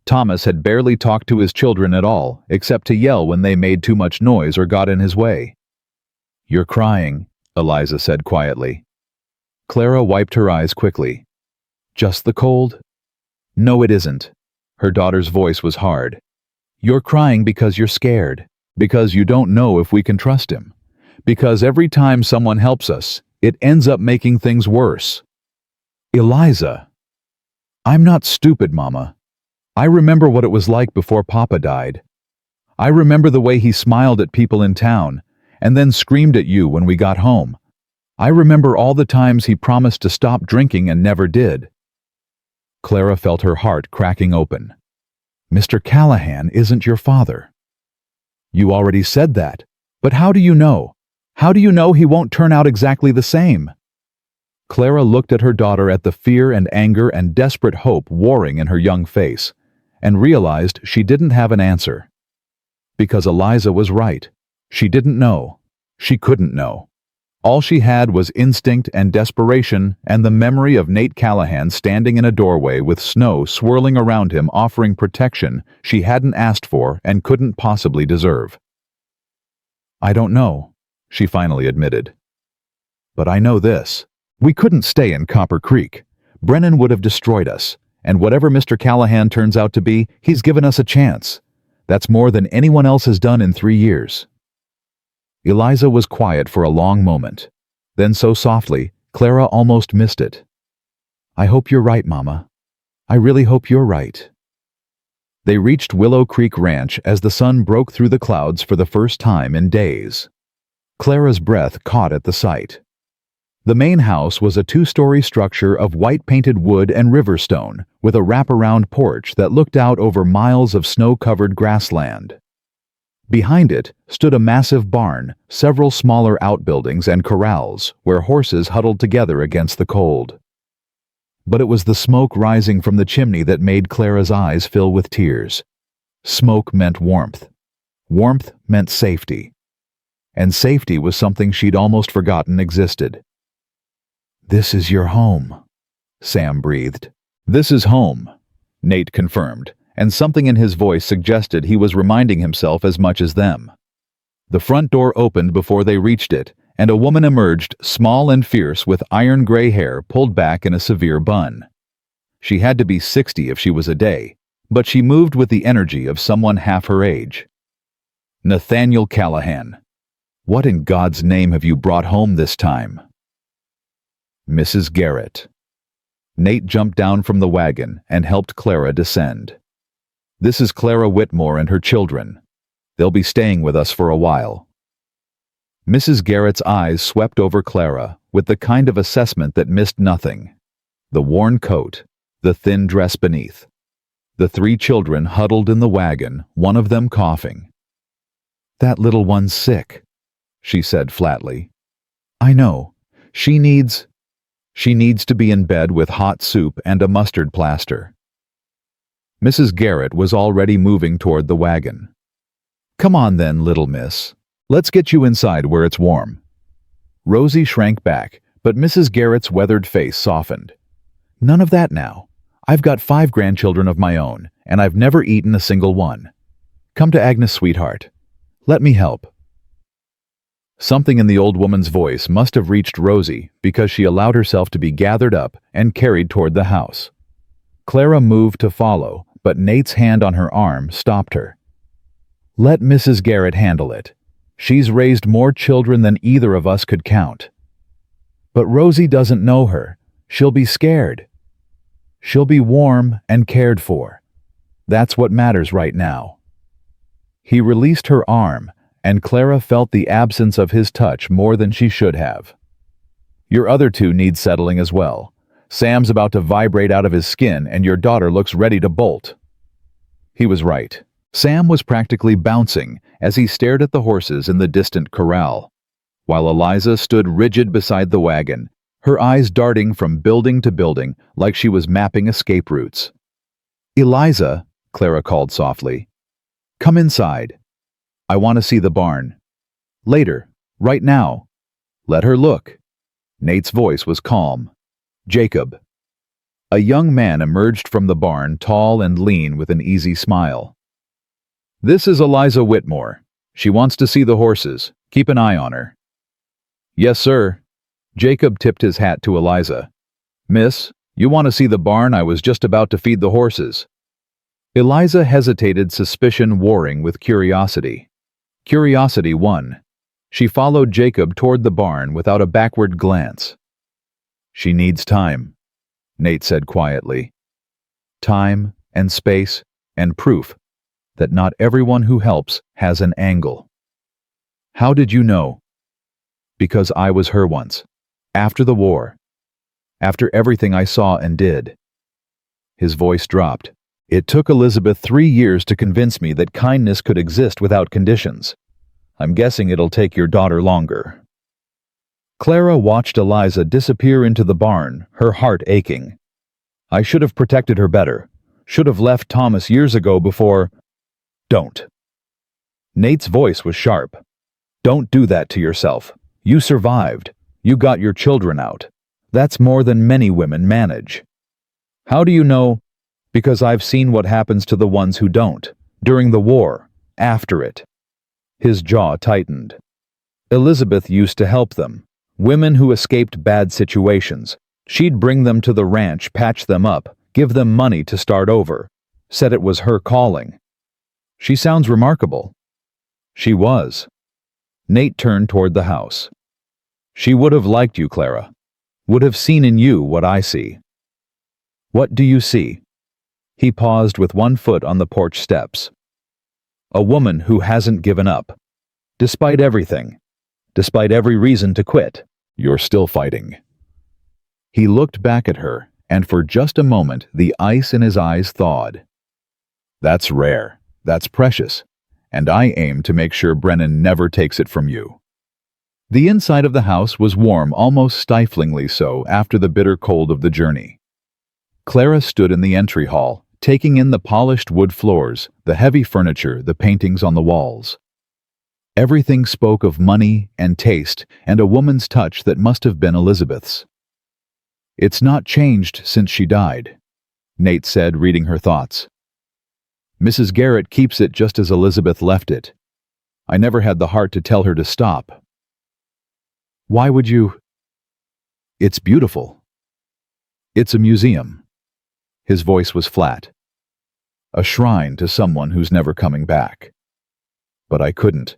Thomas had barely talked to his children at all, except to yell when they made too much noise or got in his way. "You're crying," Eliza said quietly. Clara wiped her eyes quickly. "Just the cold?" "No, it isn't." Her daughter's voice was hard. "You're crying because you're scared, because you don't know if we can trust him, because every time someone helps us, it ends up making things worse." "Eliza." "I'm not stupid, Mama. I remember what it was like before Papa died. I remember the way he smiled at people in town, and then screamed at you when we got home. I remember all the times he promised to stop drinking and never did." Clara felt her heart cracking open. "Mr. Callahan isn't your father." "You already said that, but how do you know? How do you know he won't turn out exactly the same?" Clara looked at her daughter at the fear and anger and desperate hope warring in her young face, and realized she didn't have an answer. Because Eliza was right. She didn't know. She couldn't know. All she had was instinct and desperation and the memory of Nate Callahan standing in a doorway with snow swirling around him offering protection she hadn't asked for and couldn't possibly deserve. "I don't know," she finally admitted. "But I know this. We couldn't stay in Copper Creek. Brennan would have destroyed us. And whatever Mr. Callahan turns out to be, he's given us a chance. That's more than anyone else has done in 3 years." Eliza was quiet for a long moment. Then so softly, Clara almost missed it. I hope you're right, Mama. I really hope you're right. They reached Willow Creek Ranch as the sun broke through the clouds for the first time in days. Clara's breath caught at the sight. The main house was a two-story structure of white-painted wood and river stone, with a wraparound porch that looked out over miles of snow-covered grassland. Behind it stood a massive barn, several smaller outbuildings and corrals, where horses huddled together against the cold. But it was the smoke rising from the chimney that made Clara's eyes fill with tears. Smoke meant warmth. Warmth meant safety. And safety was something she'd almost forgotten existed. "This is your home," Sam breathed. "This is home," Nate confirmed, and something in his voice suggested he was reminding himself as much as them. The front door opened before they reached it, and a woman emerged, small and fierce, with iron-gray hair pulled back in a severe bun. She had to be 60 if she was a day, but she moved with the energy of someone half her age. "Nathaniel Callahan, what in God's name have you brought home this time?" "Mrs. Garrett." Nate jumped down from the wagon and helped Clara descend. "This is Clara Whitmore and her children. They'll be staying with us for a while." Mrs. Garrett's eyes swept over Clara with the kind of assessment that missed nothing. The worn coat, the thin dress beneath. The three children huddled in the wagon, one of them coughing. "That little one's sick," she said flatly. "I know. She needs to be in bed with hot soup and a mustard plaster." Mrs. Garrett was already moving toward the wagon. "Come on then, little miss. Let's get you inside where it's warm." Rosie shrank back, but Mrs. Garrett's weathered face softened. "None of that now. I've got 5 grandchildren of my own, and I've never eaten a single one. Come to Agnes, sweetheart. Let me help." Something in the old woman's voice must have reached Rosie because she allowed herself to be gathered up and carried toward the house. Clara moved to follow, but Nate's hand on her arm stopped her. "Let Mrs. Garrett handle it. She's raised more children than either of us could count." "But Rosie doesn't know her. She'll be scared." "She'll be warm and cared for. That's what matters right now." He released her arm, and Clara felt the absence of his touch more than she should have. "Your other 2 need settling as well. Sam's about to vibrate out of his skin, and your daughter looks ready to bolt." He was right. Sam was practically bouncing as he stared at the horses in the distant corral, while Eliza stood rigid beside the wagon, her eyes darting from building to building like she was mapping escape routes. "Eliza," Clara called softly, "come inside. I want to see the barn. Later. Right now. Let her look." Nate's voice was calm. "Jacob." A young man emerged from the barn, tall and lean with an easy smile. "This is Eliza Whitmore. She wants to see the horses. Keep an eye on her." "Yes, sir." Jacob tipped his hat to Eliza. "Miss, you want to see the barn? I was just about to feed the horses." Eliza hesitated, suspicion warring with curiosity. Curiosity won. She followed Jacob toward the barn without a backward glance. "She needs time," Nate said quietly. "Time and space and proof that not everyone who helps has an angle." "How did you know?" "Because I was her once. After the war. After everything I saw and did." His voice dropped. "It took Elizabeth 3 years to convince me that kindness could exist without conditions. I'm guessing it'll take your daughter longer." Clara watched Eliza disappear into the barn, her heart aching. "I should have protected her better. Should have left Thomas years ago before—" "Don't." Nate's voice was sharp. "Don't do that to yourself. You survived. You got your children out. That's more than many women manage." "How do you know?" "Because I've seen what happens to the ones who don't. During the war. After it." His jaw tightened. Elizabeth used to help them. Women who escaped bad situations. She'd bring them to the ranch, patch them up, give them money to start over. Said it was her calling. She sounds remarkable. She was. Nate turned toward the house. She would have liked you, Clara. Would have seen in you what I see. What do you see? He paused with one foot on the porch steps. A woman who hasn't given up. Despite everything. Despite every reason to quit. You're still fighting. He looked back at her, and for just a moment the ice in his eyes thawed. That's rare. That's precious. And I aim to make sure Brennan never takes it from you. The inside of the house was warm, almost stiflingly so, after the bitter cold of the journey. Clara stood in the entry hall, taking in the polished wood floors, the heavy furniture, the paintings on the walls. Everything spoke of money and taste and a woman's touch that must have been Elizabeth's. It's not changed since she died, Nate said, reading her thoughts. Mrs. Garrett keeps it just as Elizabeth left it. I never had the heart to tell her to stop. Why would you? It's beautiful. It's a museum. His voice was flat. A shrine to someone who's never coming back. But I couldn't.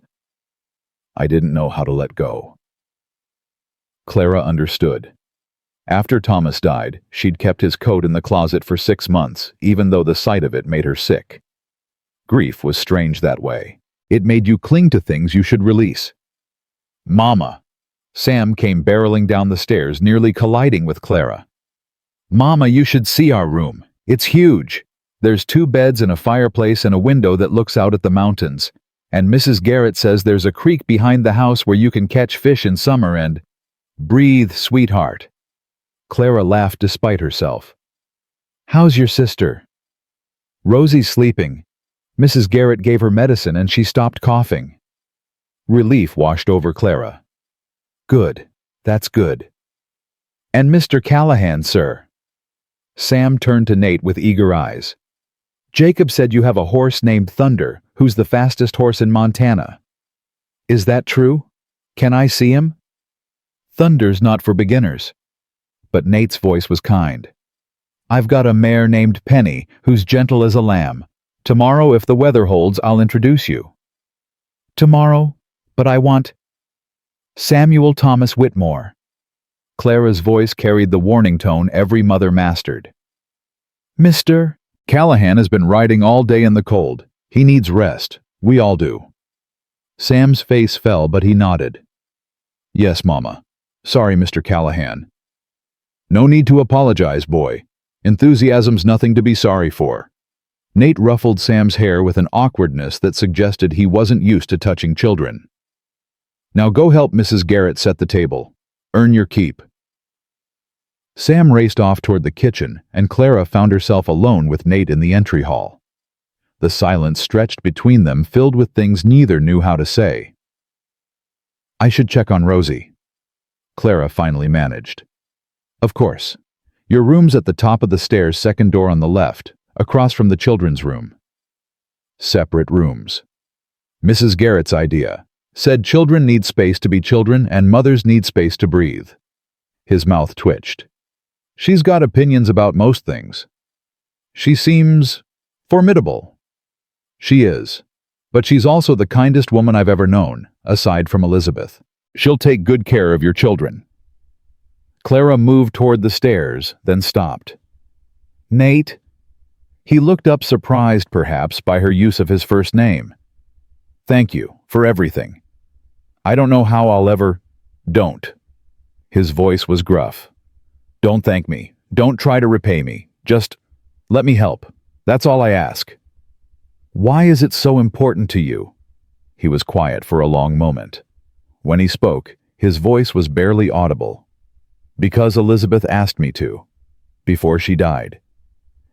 I didn't know how to let go. Clara understood. After Thomas died, she'd kept his coat in the closet for 6 months, even though the sight of it made her sick. Grief was strange that way. It made you cling to things you should release. Mama! Sam came barreling down the stairs, nearly colliding with Clara. Mama, you should see our room. It's huge. There's 2 beds and a fireplace and a window that looks out at the mountains. And Mrs. Garrett says there's a creek behind the house where you can catch fish in summer and... Breathe, sweetheart. Clara laughed despite herself. How's your sister? Rosie's sleeping. Mrs. Garrett gave her medicine and she stopped coughing. Relief washed over Clara. Good. That's good. And Mr. Callahan, sir. Sam turned to Nate with eager eyes. Jacob said you have a horse named Thunder, who's the fastest horse in Montana. Is that true? Can I see him? Thunder's not for beginners. But Nate's voice was kind. I've got a mare named Penny, who's gentle as a lamb. Tomorrow, if the weather holds, I'll introduce you. Tomorrow? But I want... Samuel Thomas Whitmore. Clara's voice carried the warning tone every mother mastered. Mr. Callahan has been riding all day in the cold. He needs rest. We all do. Sam's face fell, but he nodded. Yes, Mama. Sorry, Mr. Callahan. No need to apologize, boy. Enthusiasm's nothing to be sorry for. Nate ruffled Sam's hair with an awkwardness that suggested he wasn't used to touching children. Now go help Mrs. Garrett set the table. Earn your keep. Sam raced off toward the kitchen, and Clara found herself alone with Nate in the entry hall. The silence stretched between them, filled with things neither knew how to say. I should check on Rosie. Clara finally managed. Of course. Your room's at the top of the stairs, second door on the left, across from the children's room. Separate rooms. Mrs. Garrett's idea. Said children need space to be children and mothers need space to breathe. His mouth twitched. She's got opinions about most things. She seems formidable. She is. But she's also the kindest woman I've ever known, aside from Elizabeth. She'll take good care of your children. Clara moved toward the stairs, then stopped. Nate? He looked up, surprised perhaps by her use of his first name. Thank you for everything. I don't know how I'll ever... Don't. His voice was gruff. Don't thank me. Don't try to repay me. Just let me help. That's all I ask. Why is it so important to you? He was quiet for a long moment. When he spoke, his voice was barely audible. Because Elizabeth asked me to. Before she died.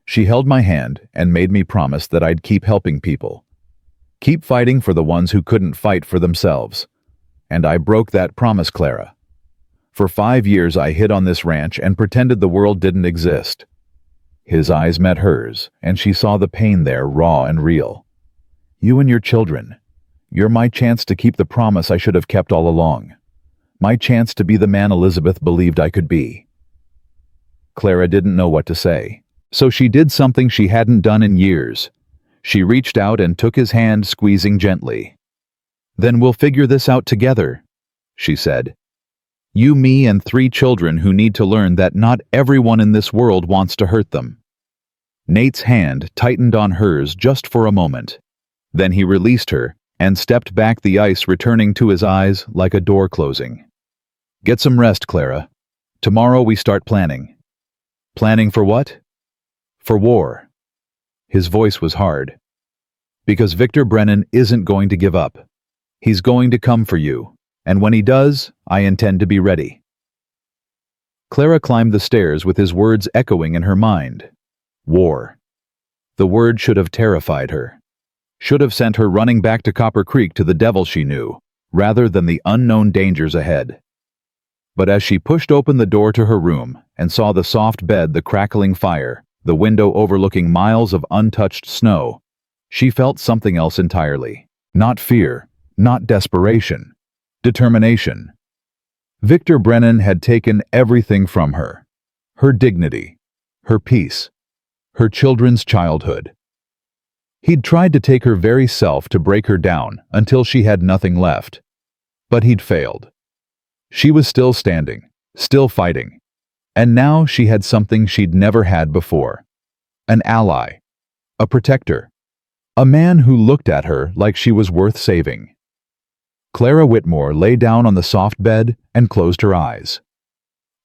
She held my hand and made me promise that I'd keep helping people. Keep fighting for the ones who couldn't fight for themselves. And I broke that promise, Clara. For 5 years I hid on this ranch and pretended the world didn't exist. His eyes met hers, and she saw the pain there, raw and real. You and your children. You're my chance to keep the promise I should have kept all along. My chance to be the man Elizabeth believed I could be. Clara didn't know what to say, so she did something she hadn't done in years. She reached out and took his hand, squeezing gently. Then we'll figure this out together, she said. You, me, and 3 children who need to learn that not everyone in this world wants to hurt them." Nate's hand tightened on hers just for a moment. Then he released her and stepped back, the ice returning to his eyes like a door closing. "Get some rest, Clara. Tomorrow we start planning." "Planning for what?" "For war." His voice was hard. "Because Victor Brennan isn't going to give up. He's going to come for you, and when he does, I intend to be ready." Clara climbed the stairs with his words echoing in her mind. War. The word should have terrified her. Should have sent her running back to Copper Creek to the devil she knew, rather than the unknown dangers ahead. But as she pushed open the door to her room and saw the soft bed, the crackling fire, the window overlooking miles of untouched snow, she felt something else entirely. Not fear, not desperation. Determination. Victor Brennan had taken everything from her. Her dignity, her peace, her children's childhood. He'd tried to take her very self to break her down until she had nothing left. But he'd failed. She was still standing, still fighting. And now she had something she'd never had before. An ally. A protector. A man who looked at her like she was worth saving. Clara Whitmore lay down on the soft bed and closed her eyes.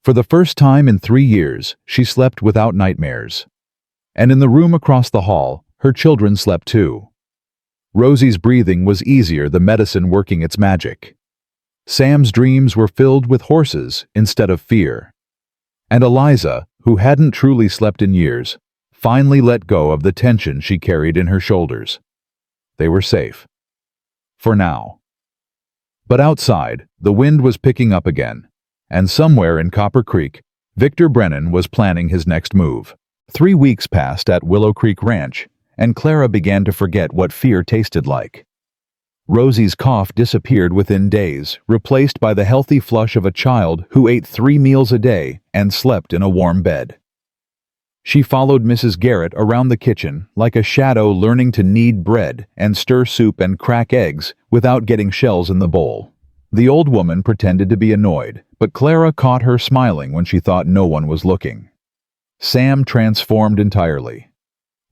For the first time in 3 years, she slept without nightmares. And in the room across the hall, her children slept too. Rosie's breathing was easier, the medicine working its magic. Sam's dreams were filled with horses instead of fear. And Eliza, who hadn't truly slept in years, finally let go of the tension she carried in her shoulders. They were safe. For now. But outside, the wind was picking up again, and somewhere in Copper Creek, Victor Brennan was planning his next move. 3 weeks passed at Willow Creek Ranch, and Clara began to forget what fear tasted like. Rosie's cough disappeared within days, replaced by the healthy flush of a child who ate 3 meals a day and slept in a warm bed. She followed Mrs. Garrett around the kitchen like a shadow, learning to knead bread and stir soup and crack eggs without getting shells in the bowl. The old woman pretended to be annoyed, but Clara caught her smiling when she thought no one was looking. Sam transformed entirely.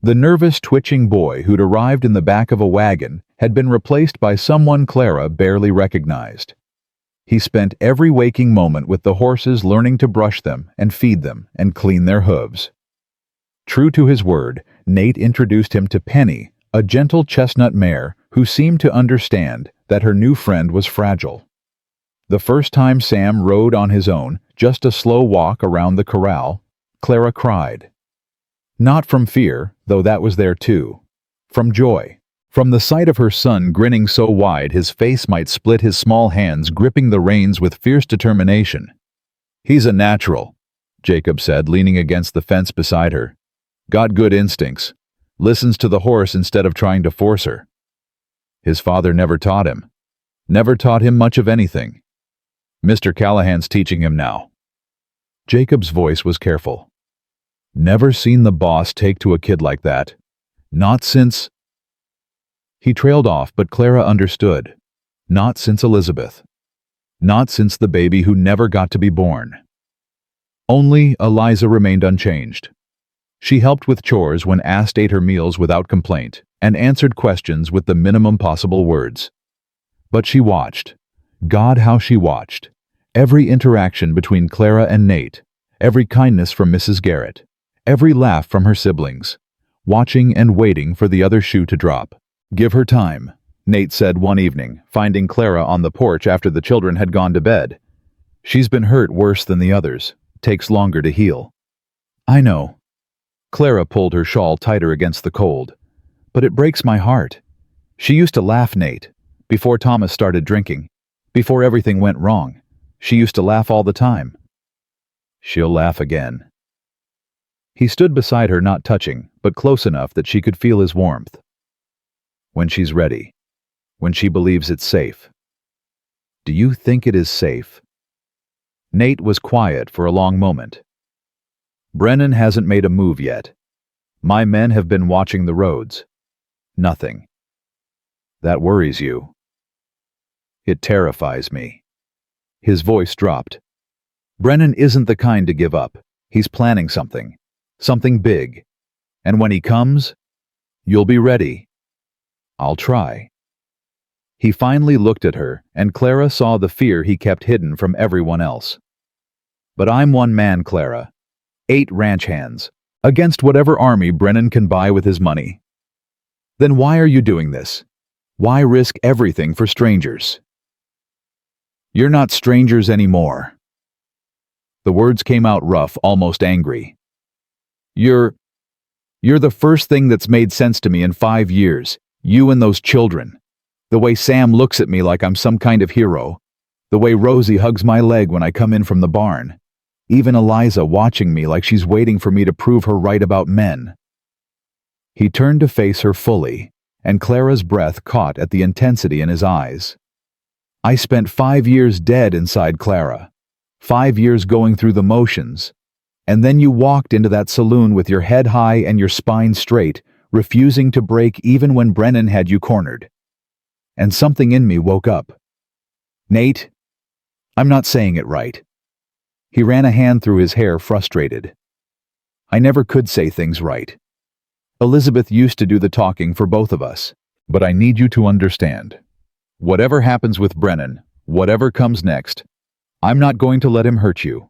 The nervous, twitching boy who'd arrived in the back of a wagon had been replaced by someone Clara barely recognized. He spent every waking moment with the horses, learning to brush them and feed them and clean their hooves. True to his word, Nate introduced him to Penny, a gentle chestnut mare who seemed to understand that her new friend was fragile. The first time Sam rode on his own, just a slow walk around the corral, Clara cried. Not from fear, though that was there too. From joy. From the sight of her son grinning so wide his face might split, his small hands gripping the reins with fierce determination. "He's a natural," Jacob said, leaning against the fence beside her. "Got good instincts. Listens to the horse instead of trying to force her." His father never taught him. Never taught him much of anything. Mr. Callahan's teaching him now. Jacob's voice was careful. "Never seen the boss take to a kid like that. Not since—" He trailed off, but Clara understood. Not since Elizabeth. Not since the baby who never got to be born. Only Eliza remained unchanged. She helped with chores when asked, ate her meals without complaint, and answered questions with the minimum possible words. But she watched. God, how she watched. Every interaction between Clara and Nate, every kindness from Mrs. Garrett, every laugh from her siblings, watching and waiting for the other shoe to drop. "Give her time," Nate said one evening, finding Clara on the porch after the children had gone to bed. "She's been hurt worse than the others. Takes longer to heal." "I know." Clara pulled her shawl tighter against the cold. "But it breaks my heart. She used to laugh, Nate, before Thomas started drinking, before everything went wrong. She used to laugh all the time." "She'll laugh again." He stood beside her, not touching, but close enough that she could feel his warmth. "When she's ready. When she believes it's safe." "Do you think it is safe?" Nate was quiet for a long moment. "Brennan hasn't made a move yet. My men have been watching the roads. Nothing." "That worries you?" "It terrifies me." His voice dropped. Brennan isn't the kind to give up. He's planning something. Something big. And when he comes, you'll be ready. I'll try. He finally looked at her, and Clara saw the fear he kept hidden from everyone else. But I'm one man, Clara. 8 ranch hands. Against whatever army Brennan can buy with his money. Then why are you doing this? Why risk everything for strangers? You're not strangers anymore. The words came out rough, almost angry. You're the first thing that's made sense to me in 5 years. You and those children. The way Sam looks at me like I'm some kind of hero. The way Rosie hugs my leg when I come in from the barn. Even Eliza watching me like she's waiting for me to prove her right about men. He turned to face her fully, and Clara's breath caught at the intensity in his eyes. I spent 5 years dead inside Clara. 5 years going through the motions. And then you walked into that saloon with your head high and your spine straight, refusing to break even when Brennan had you cornered. And something in me woke up. Nate, I'm not saying it right. He ran a hand through his hair, frustrated. I never could say things right. Elizabeth used to do the talking for both of us. But I need you to understand. Whatever happens with Brennan, whatever comes next, I'm not going to let him hurt you.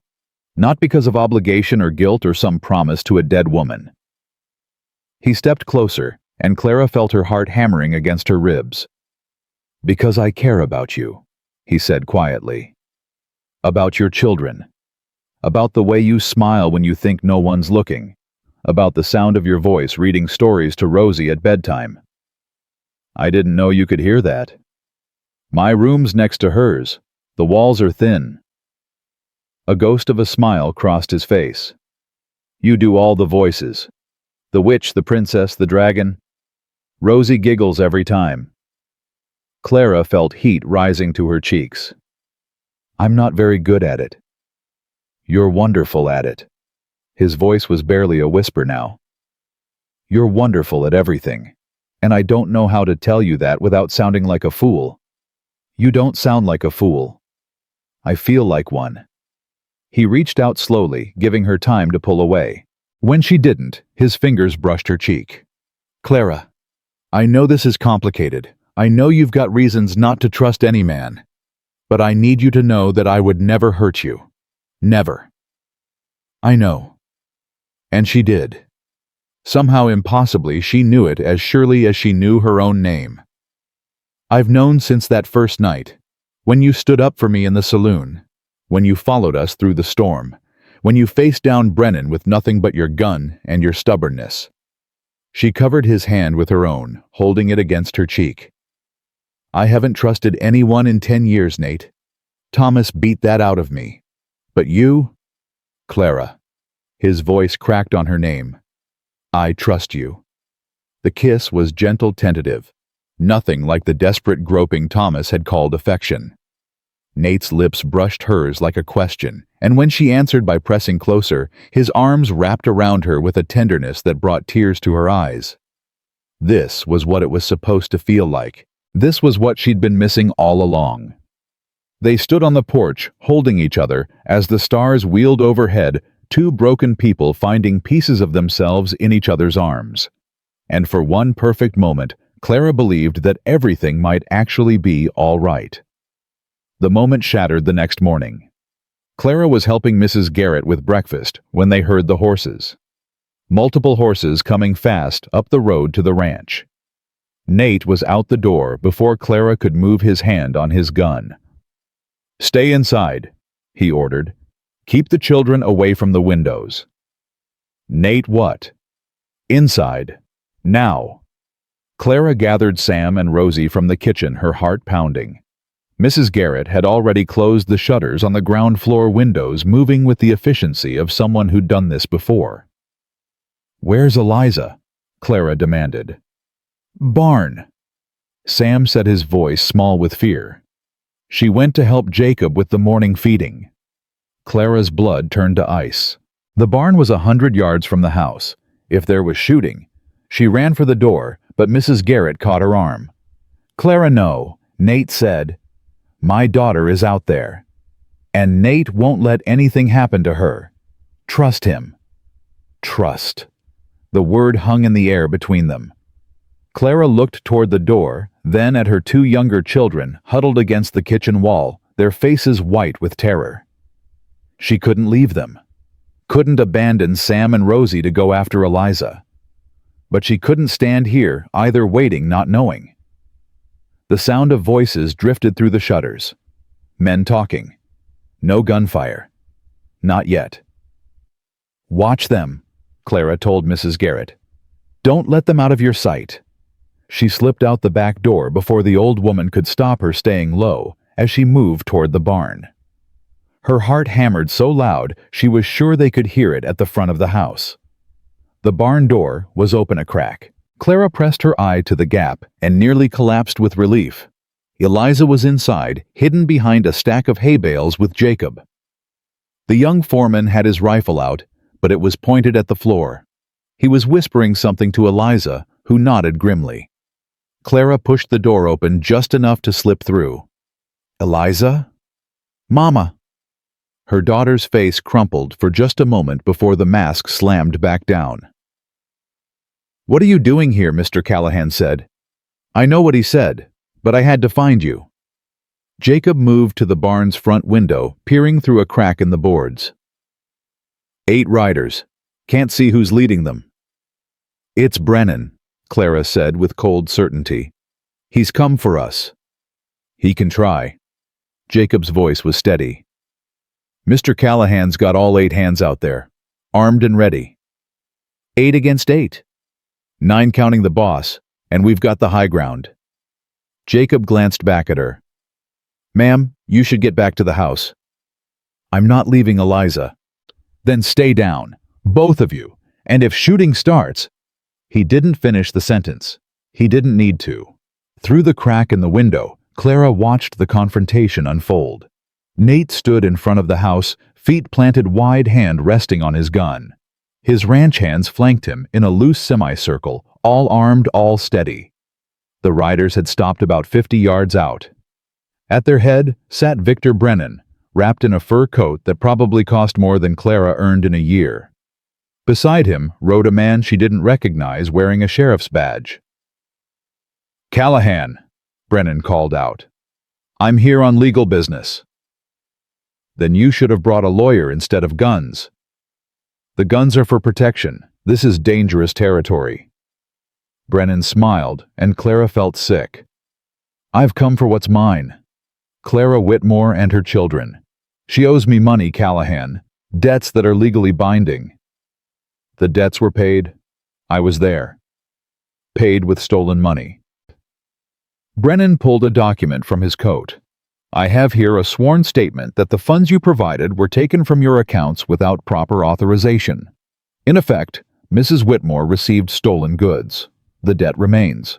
Not because of obligation or guilt or some promise to a dead woman. He stepped closer, and Clara felt her heart hammering against her ribs. Because I care about you, he said quietly. About your children. About the way you smile when you think no one's looking. About the sound of your voice reading stories to Rosie at bedtime. I didn't know you could hear that. My room's next to hers. The walls are thin. A ghost of a smile crossed his face. You do all the voices. The witch, the princess, the dragon. Rosie giggles every time. Clara felt heat rising to her cheeks. I'm not very good at it. You're wonderful at it. His voice was barely a whisper now. You're wonderful at everything, and I don't know how to tell you that without sounding like a fool. You don't sound like a fool. I feel like one. He reached out slowly, giving her time to pull away. When she didn't, his fingers brushed her cheek. Clara, I know this is complicated. I know you've got reasons not to trust any man. But I need you to know that I would never hurt you. Never. I know. And she did. Somehow impossibly, she knew it as surely as she knew her own name. I've known since that first night, when you stood up for me in the saloon, when you followed us through the storm, when you faced down Brennan with nothing but your gun and your stubbornness. She covered his hand with her own, holding it against her cheek. I haven't trusted anyone in 10 years, Nate. Thomas beat that out of me. But you, Clara, his voice cracked on her name. I trust you. The kiss was gentle, tentative, nothing like the desperate groping Thomas had called affection. Nate's lips brushed hers like a question, and when she answered by pressing closer, his arms wrapped around her with a tenderness that brought tears to her eyes. This was what it was supposed to feel like. This was what she'd been missing all along. They stood on the porch, holding each other, as the stars wheeled overhead, 2 broken people finding pieces of themselves in each other's arms. And for one perfect moment, Clara believed that everything might actually be all right. The moment shattered the next morning. Clara was helping Mrs. Garrett with breakfast when they heard the horses. Multiple horses coming fast up the road to the ranch. Nate was out the door before Clara could move his hand on his gun. Stay inside, he ordered. Keep the children away from the windows. Nate what? Inside. Now. Clara gathered Sam and Rosie from the kitchen, her heart pounding. Mrs. Garrett had already closed the shutters on the ground floor windows, moving with the efficiency of someone who'd done this before. Where's Eliza? Clara demanded. Barn. Sam said, his voice small with fear. She went to help Jacob with the morning feeding. Clara's blood turned to ice. The barn was 100 yards from the house. If there was shooting, she ran for the door, but Mrs. Garrett caught her arm. Clara, no, Nate said. My daughter is out there. And Nate won't let anything happen to her. Trust him. Trust. The word hung in the air between them. Clara looked toward the door, then at her two younger children huddled against the kitchen wall, their faces white with terror. She couldn't leave them. Couldn't abandon Sam and Rosie to go after Eliza. But she couldn't stand here, either, waiting, not knowing. The sound of voices drifted through the shutters. Men talking. No gunfire. Not yet. "Watch them," Clara told Mrs. Garrett. "Don't let them out of your sight." She slipped out the back door before the old woman could stop her, staying low as she moved toward the barn. Her heart hammered so loud she was sure they could hear it at the front of the house. The barn door was open a crack. Clara pressed her eye to the gap and nearly collapsed with relief. Eliza was inside, hidden behind a stack of hay bales with Jacob. The young foreman had his rifle out, but it was pointed at the floor. He was whispering something to Eliza, who nodded grimly. Clara pushed the door open just enough to slip through. "Eliza?" "Mama." Her daughter's face crumpled for just a moment before the mask slammed back down. "What are you doing here?" Mr. Callahan said. "I know what he said, but I had to find you." Jacob moved to the barn's front window, peering through a crack in the boards. 8 riders. Can't see who's leading them." "It's Brennan," Clara said with cold certainty. "He's come for us." "He can try." Jacob's voice was steady. "Mr. Callahan's got all 8 hands out there, armed and ready. 8 against 8. 9 counting the boss, and we've got the high ground." Jacob glanced back at her. "Ma'am, you should get back to the house." "I'm not leaving Eliza." "Then stay down, both of you, and if shooting starts—" He didn't finish the sentence. He didn't need to. Through the crack in the window, Clara watched the confrontation unfold. Nate stood in front of the house, feet planted wide, hand resting on his gun. His ranch hands flanked him in a loose semicircle, all armed, all steady. The riders had stopped about 50 yards out. At their head sat Victor Brennan, wrapped in a fur coat that probably cost more than Clara earned in a year. Beside him rode a man she didn't recognize, wearing a sheriff's badge. "Callahan," Brennan called out. "I'm here on legal business." "Then you should have brought a lawyer instead of guns." "The guns are for protection. This is dangerous territory." Brennan smiled, and Clara felt sick. "I've come for what's mine. Clara Whitmore and her children. She owes me money, Callahan. Debts that are legally binding." "The debts were paid. I was there. Paid with stolen money." Brennan pulled a document from his coat. "I have here a sworn statement that the funds you provided were taken from your accounts without proper authorization. In effect, Mrs. Whitmore received stolen goods. The debt remains."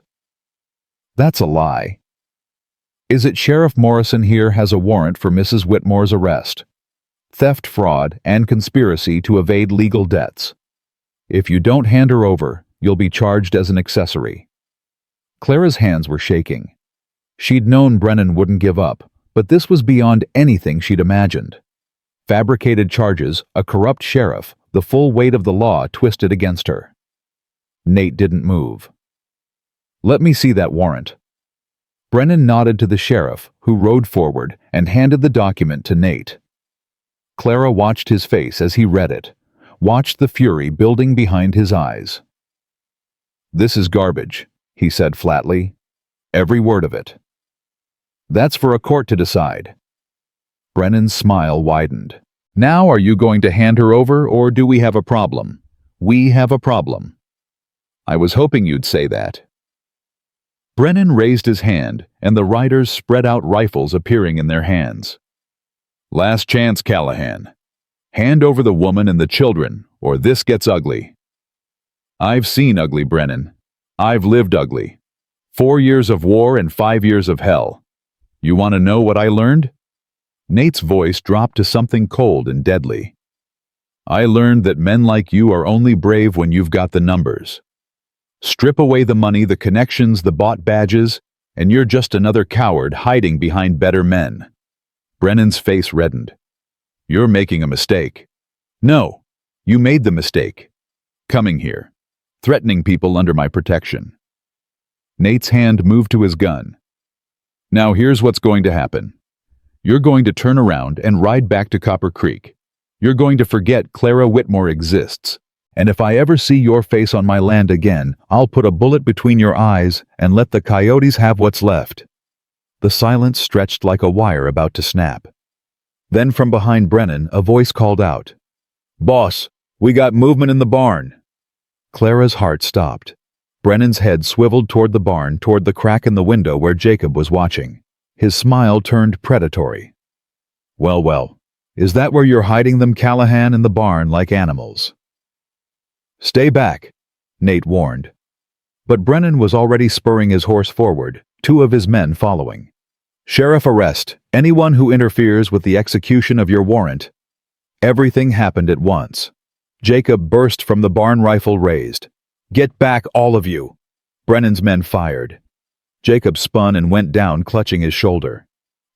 "That's a lie." "Is it Sheriff Morrison here has a warrant for Mrs. Whitmore's arrest? Theft, fraud, and conspiracy to evade legal debts. If you don't hand her over, you'll be charged as an accessory." Clara's hands were shaking. She'd known Brennan wouldn't give up, but this was beyond anything she'd imagined. Fabricated charges, a corrupt sheriff, the full weight of the law twisted against her. Nate didn't move. "Let me see that warrant." Brennan nodded to the sheriff, who rode forward and handed the document to Nate. Clara watched his face as he read it, watched the fury building behind his eyes. "This is garbage," he said flatly. "Every word of it." "That's for a court to decide." Brennan's smile widened. "Now are you going to hand her over, or do we have a problem?" "We have a problem." "I was hoping you'd say that." Brennan raised his hand, and the riders spread out, rifles appearing in their hands. "Last chance, Callahan. Hand over the woman and the children, or this gets ugly." "I've seen ugly, Brennan. I've lived ugly. 4 years of war and 5 years of hell. You want to know what I learned?" Nate's voice dropped to something cold and deadly. "I learned that men like you are only brave when you've got the numbers. Strip away the money, the connections, the bought badges, and you're just another coward hiding behind better men." Brennan's face reddened. You're making a mistake. No, you made the mistake. Coming here. Threatening people under my protection. Nate's hand moved to his gun. Now here's what's going to happen. You're going to turn around and ride back to Copper Creek. You're going to forget Clara Whitmore exists. And if I ever see your face on my land again, I'll put a bullet between your eyes and let the coyotes have what's left. The silence stretched like a wire about to snap. Then from behind Brennan, a voice called out, "Boss, we got movement in the barn." Clara's heart stopped. Brennan's head swiveled toward the barn, toward the crack in the window where Jacob was watching. His smile turned predatory. Well, is that where you're hiding them, Callahan, in the barn like animals?" "Stay back," Nate warned. But Brennan was already spurring his horse forward, 2 of his men following. "Sheriff, arrest anyone who interferes with the execution of your warrant." Everything happened at once. Jacob burst from the barn, rifle raised. "Get back, all of you!" Brennan's men fired. Jacob spun and went down, clutching his shoulder.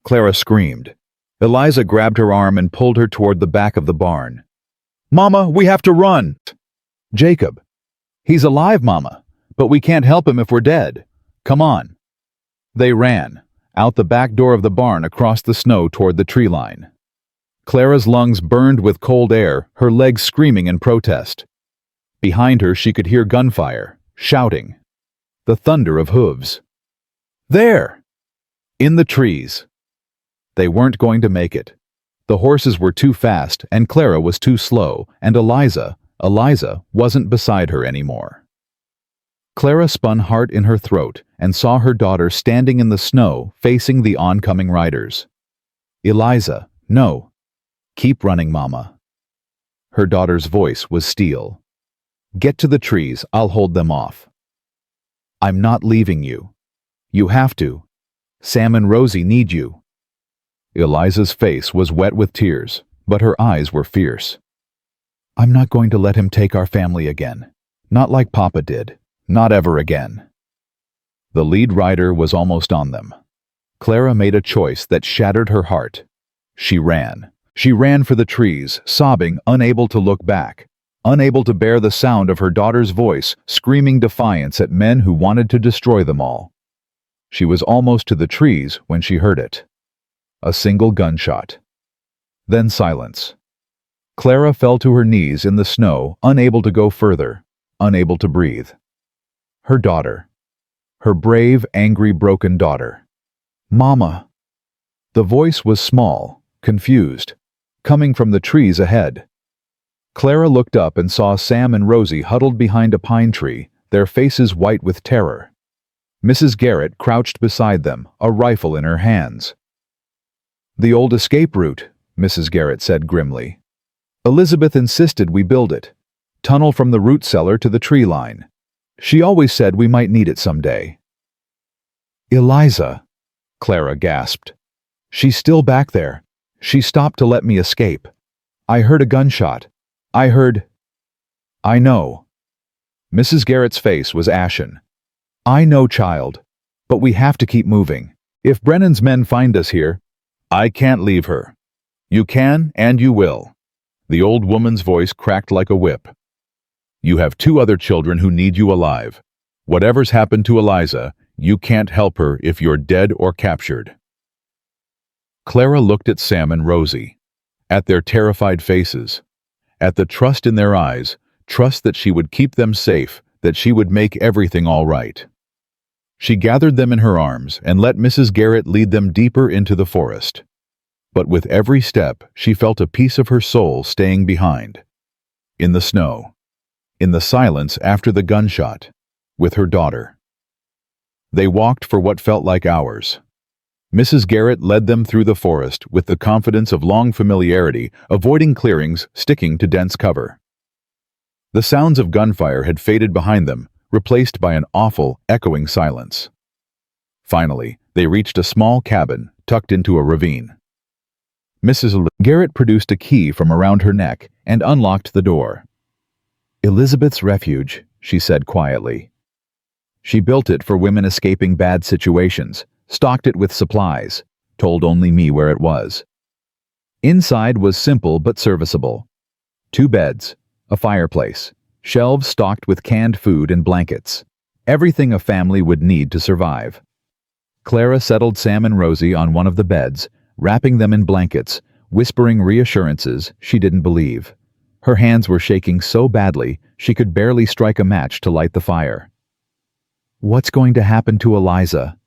Clara screamed. Eliza grabbed her arm and pulled her toward the back of the barn. "Mama, we have to run!" "Jacob, he's alive, Mama, but we can't help him if we're dead. Come on." They ran, out the back door of the barn, across the snow toward the tree line. Clara's lungs burned with cold air, her legs screaming in protest. Behind her she could hear gunfire, shouting. The thunder of hooves. There! In the trees. They weren't going to make it. The horses were too fast, and Clara was too slow, and Eliza wasn't beside her anymore. Clara spun hard in her throat and saw her daughter standing in the snow, facing the oncoming riders. "Eliza, no. Keep running, Mama." Her daughter's voice was steel. "Get to the trees, I'll hold them off." "I'm not leaving you. You have to. Sam and Rosie need you." Eliza's face was wet with tears, but her eyes were fierce. "I'm not going to let him take our family again. Not like Papa did. Not ever again." The lead rider was almost on them. Clara made a choice that shattered her heart. She ran. She ran for the trees, sobbing, unable to look back, unable to bear the sound of her daughter's voice, screaming defiance at men who wanted to destroy them all. She was almost to the trees when she heard it. A single gunshot. Then silence. Clara fell to her knees in the snow, unable to go further, unable to breathe. Her daughter. Her brave, angry, broken daughter. "Mama." The voice was small, confused, coming from the trees ahead. Clara looked up and saw Sam and Rosie huddled behind a pine tree, their faces white with terror. Mrs. Garrett crouched beside them, a rifle in her hands. "The old escape route," Mrs. Garrett said grimly. "Elizabeth insisted we build it. Tunnel from the root cellar to the tree line. She always said we might need it someday." "Eliza," Clara gasped. "She's still back there. She stopped to let me escape. I heard a gunshot. I know." Mrs. Garrett's face was ashen. "I know, child. But we have to keep moving. If Brennan's men find us here..." "I can't leave her. You can and you will." The old woman's voice cracked like a whip. "You have 2 other children who need you alive. Whatever's happened to Eliza, you can't help her if you're dead or captured." Clara looked at Sam and Rosie, at their terrified faces, at the trust in their eyes, trust that she would keep them safe, that she would make everything all right. She gathered them in her arms and let Mrs. Garrett lead them deeper into the forest. But with every step, she felt a piece of her soul staying behind. In the snow. In the silence after the gunshot. With her daughter. They walked for what felt like hours. Mrs. Garrett led them through the forest with the confidence of long familiarity, avoiding clearings, sticking to dense cover. The sounds of gunfire had faded behind them, replaced by an awful, echoing silence. Finally, they reached a small cabin tucked into a ravine. Mrs. Garrett produced a key from around her neck and unlocked the door. "Elizabeth's refuge," she said quietly. She built it for women escaping bad situations, stocked it with supplies, told only me where it was. Inside was simple but serviceable. 2 beds, a fireplace, shelves stocked with canned food and blankets. Everything a family would need to survive. Clara settled Sam and Rosie on one of the beds, wrapping them in blankets, whispering reassurances she didn't believe. Her hands were shaking so badly she could barely strike a match to light the fire. "What's going to happen to Eliza?"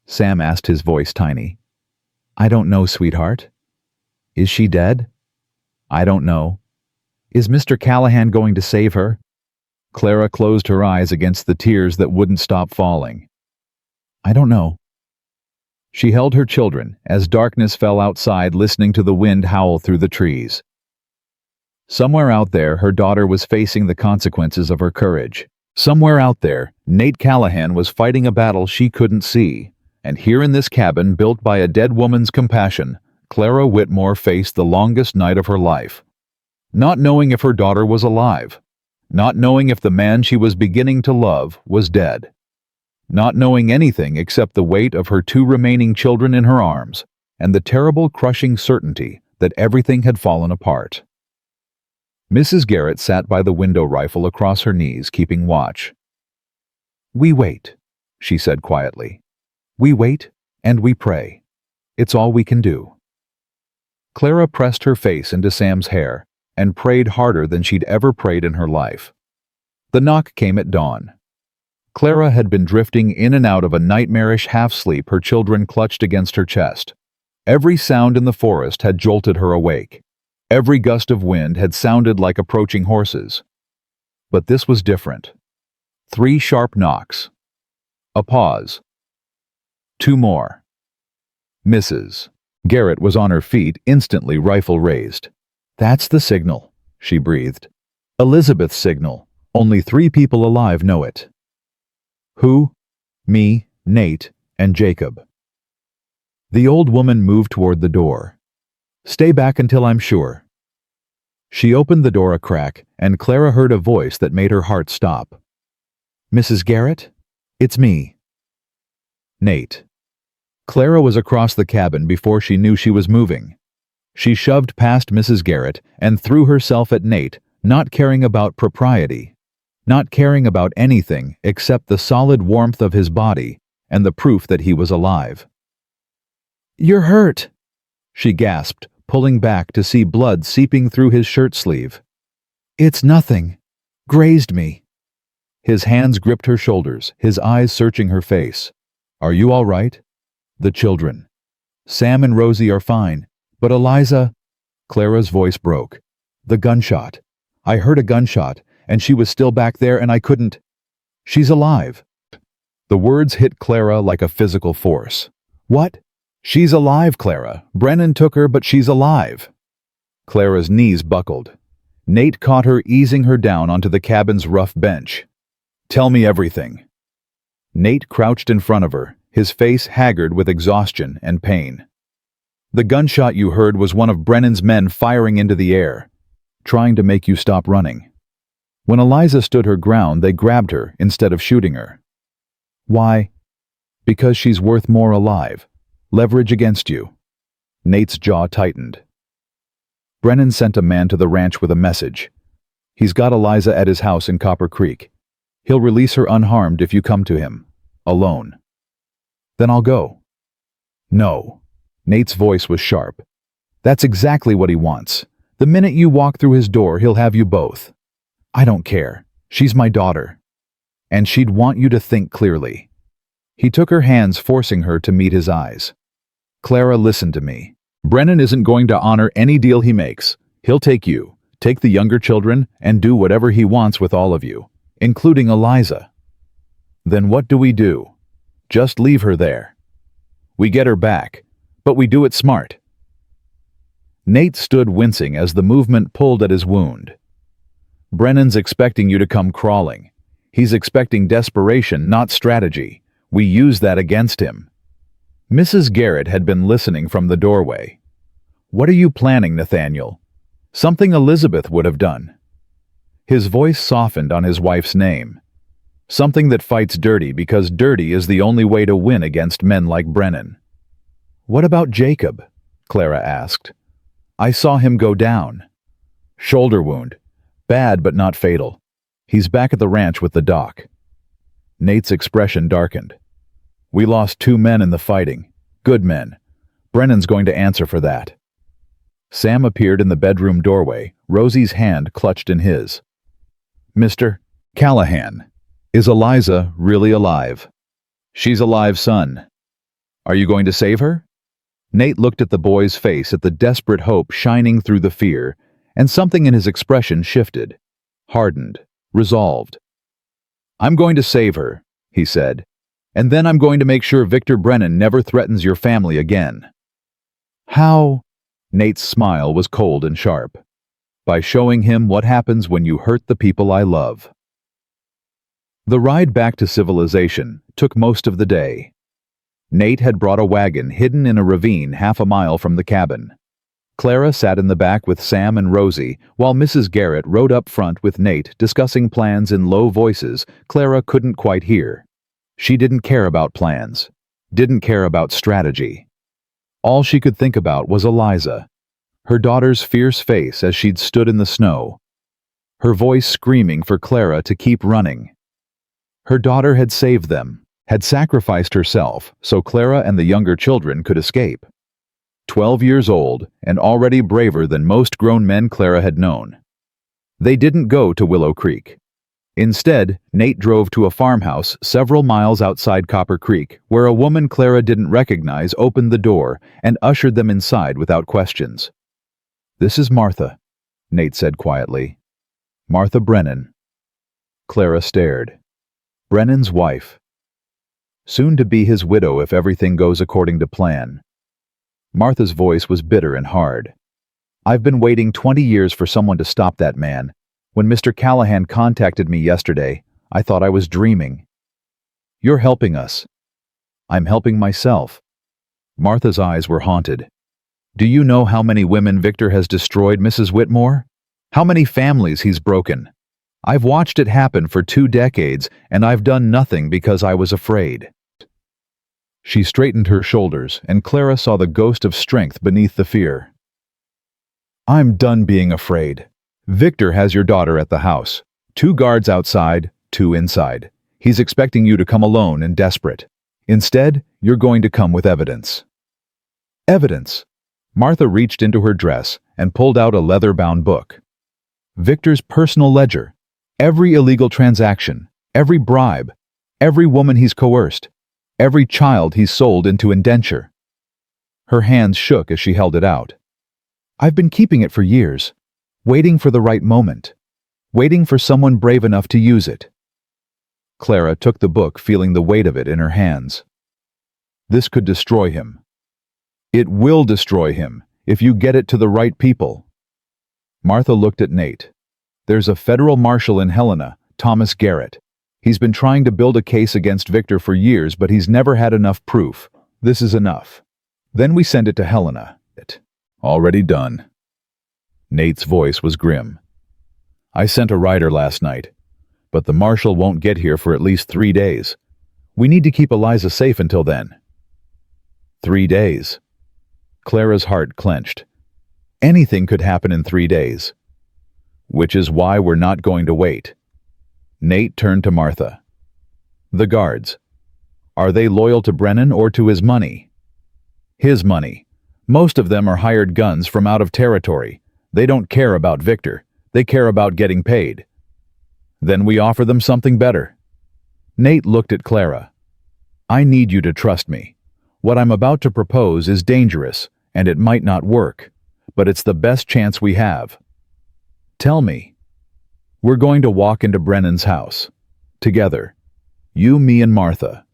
Sam asked, his voice tiny. "I don't know, sweetheart." "Is she dead?" "I don't know." "Is Mr. Callahan going to save her?" Clara closed her eyes against the tears that wouldn't stop falling. "I don't know." She held her children as darkness fell outside, listening to the wind howl through the trees. Somewhere out there, her daughter was facing the consequences of her courage. Somewhere out there, Nate Callahan was fighting a battle she couldn't see. And here in this cabin built by a dead woman's compassion, Clara Whitmore faced the longest night of her life. Not knowing if her daughter was alive. Not knowing if the man she was beginning to love was dead. Not knowing anything except the weight of her 2 remaining children in her arms and the terrible crushing certainty that everything had fallen apart. Mrs. Garrett sat by the window, rifle across her knees, keeping watch. "We wait," she said quietly. "We wait and we pray. It's all we can do." Clara pressed her face into Sam's hair and prayed harder than she'd ever prayed in her life. The knock came at dawn. Clara had been drifting in and out of a nightmarish half-sleep, her children clutched against her chest. Every sound in the forest had jolted her awake. Every gust of wind had sounded like approaching horses. But this was different. 3 sharp knocks. A pause. 2 more. Mrs. Garrett was on her feet, instantly, rifle raised. "That's the signal," she breathed. "Elizabeth's signal. Only 3 people alive know it." "Who?" "Me, Nate, and Jacob." The old woman moved toward the door. "Stay back until I'm sure." She opened the door a crack, and Clara heard a voice that made her heart stop. "Mrs. Garrett? It's me." Nate. Clara was across the cabin before she knew she was moving. She shoved past Mrs. Garrett and threw herself at Nate, not caring about propriety. Not caring about anything except the solid warmth of his body and the proof that he was alive. "You're hurt," she gasped, pulling back to see blood seeping through his shirt sleeve. "It's nothing. Grazed me." His hands gripped her shoulders, his eyes searching her face. "Are you all right?" "The children. Sam and Rosie are fine, but Eliza—" Clara's voice broke. "The gunshot. I heard a gunshot, and she was still back there and I couldn't—" "She's alive." The words hit Clara like a physical force. "What?" "She's alive, Clara. Brennan took her, but she's alive." Clara's knees buckled. Nate caught her, easing her down onto the cabin's rough bench. "Tell me everything." Nate crouched in front of her, his face haggard with exhaustion and pain. "The gunshot you heard was one of Brennan's men firing into the air, trying to make you stop running. When Eliza stood her ground, they grabbed her instead of shooting her." "Why?" "Because she's worth more alive. Leverage against you." Nate's jaw tightened. "Brennan sent a man to the ranch with a message. He's got Eliza at his house in Copper Creek. He'll release her unharmed if you come to him. Alone." "Then I'll go." "No." Nate's voice was sharp. "That's exactly what he wants. The minute you walk through his door, he'll have you both. I don't care. She's my daughter. And she'd want you to think clearly." He took her hands, forcing her to meet his eyes. "Clara, listen to me. Brennan isn't going to honor any deal he makes. He'll take you, take the younger children, and do whatever he wants with all of you, including Eliza. Then what do? Just leave her there. We get her back, but we do it smart." Nate stood wincing as the movement pulled at his wound. "Brennan's expecting you to come crawling. He's expecting desperation, not strategy. We use that against him." Mrs. Garrett had been listening from the doorway. "What are you planning, Nathaniel? Something Elizabeth would have done." His voice softened on his wife's name. "Something that fights dirty because dirty is the only way to win against men like Brennan." "What about Jacob?" Clara asked. I saw him go down. Shoulder wound. Bad but not fatal. He's back at the ranch with the doc. Nate's expression darkened. We lost 2 men in the fighting. Good men. Brennan's going to answer for that. Sam appeared in the bedroom doorway, Rosie's hand clutched in his. Mr. Callahan, is Eliza really alive? She's alive, son. Are you going to save her? Nate looked at the boy's face at the desperate hope shining through the fear, and something in his expression shifted, hardened, resolved. I'm going to save her, he said, and then I'm going to make sure Victor Brennan never threatens your family again. How? Nate's smile was cold and sharp. By showing him what happens when you hurt the people I love. The ride back to civilization took most of the day. Nate had brought a wagon hidden in a ravine half a mile from the cabin. Clara sat in the back with Sam and Rosie, while Mrs. Garrett rode up front with Nate discussing plans in low voices Clara couldn't quite hear. She didn't care about plans, didn't care about strategy. All she could think about was Eliza, her daughter's fierce face as she'd stood in the snow, her voice screaming for Clara to keep running. Her daughter had saved them, had sacrificed herself so Clara and the younger children could escape. 12 years old and already braver than most grown men Clara had known. They didn't go to Willow Creek. Instead, Nate drove to a farmhouse several miles outside Copper Creek, where a woman Clara didn't recognize opened the door and ushered them inside without questions. This is Martha, Nate said quietly. Martha Brennan. Clara stared. Brennan's wife. Soon to be his widow if everything goes according to plan. Martha's voice was bitter and hard. I've been waiting 20 years for someone to stop that man. When Mr. Callahan contacted me yesterday, I thought I was dreaming. You're helping us. I'm helping myself. Martha's eyes were haunted. Do you know how many women Victor has destroyed, Mrs. Whitmore? How many families he's broken? I've watched it happen for 2 decades, and I've done nothing because I was afraid. She straightened her shoulders, and Clara saw the ghost of strength beneath the fear. I'm done being afraid. Victor has your daughter at the house. 2 guards outside, 2 inside. He's expecting you to come alone and desperate. Instead, you're going to come with evidence. Evidence. Martha reached into her dress and pulled out a leather-bound book. Victor's personal ledger. Every illegal transaction, every bribe, every woman he's coerced, every child he's sold into indenture. Her hands shook as she held it out. I've been keeping it for years. Waiting for the right moment. Waiting for someone brave enough to use it. Clara took the book, feeling the weight of it in her hands. This could destroy him. It will destroy him, if you get it to the right people. Martha looked at Nate. There's a federal marshal in Helena, Thomas Garrett. He's been trying to build a case against Victor for years, but he's never had enough proof. This is enough. Then we send it to Helena. Already done. Nate's voice was grim. I sent a rider last night, but the marshal won't get here for at least 3 days. We need to keep Eliza safe until then. 3 days. Clara's heart clenched. Anything could happen in 3 days. Which is why we're not going to wait. Nate turned to Martha. The guards. Are they loyal to Brennan or to his money? His money. Most of them are hired guns from out of territory. They don't care about Victor. They care about getting paid. Then we offer them something better. Nate looked at Clara. I need you to trust me. What I'm about to propose is dangerous, and it might not work, but it's the best chance we have. Tell me. We're going to walk into Brennan's house. Together. You, me, and Martha.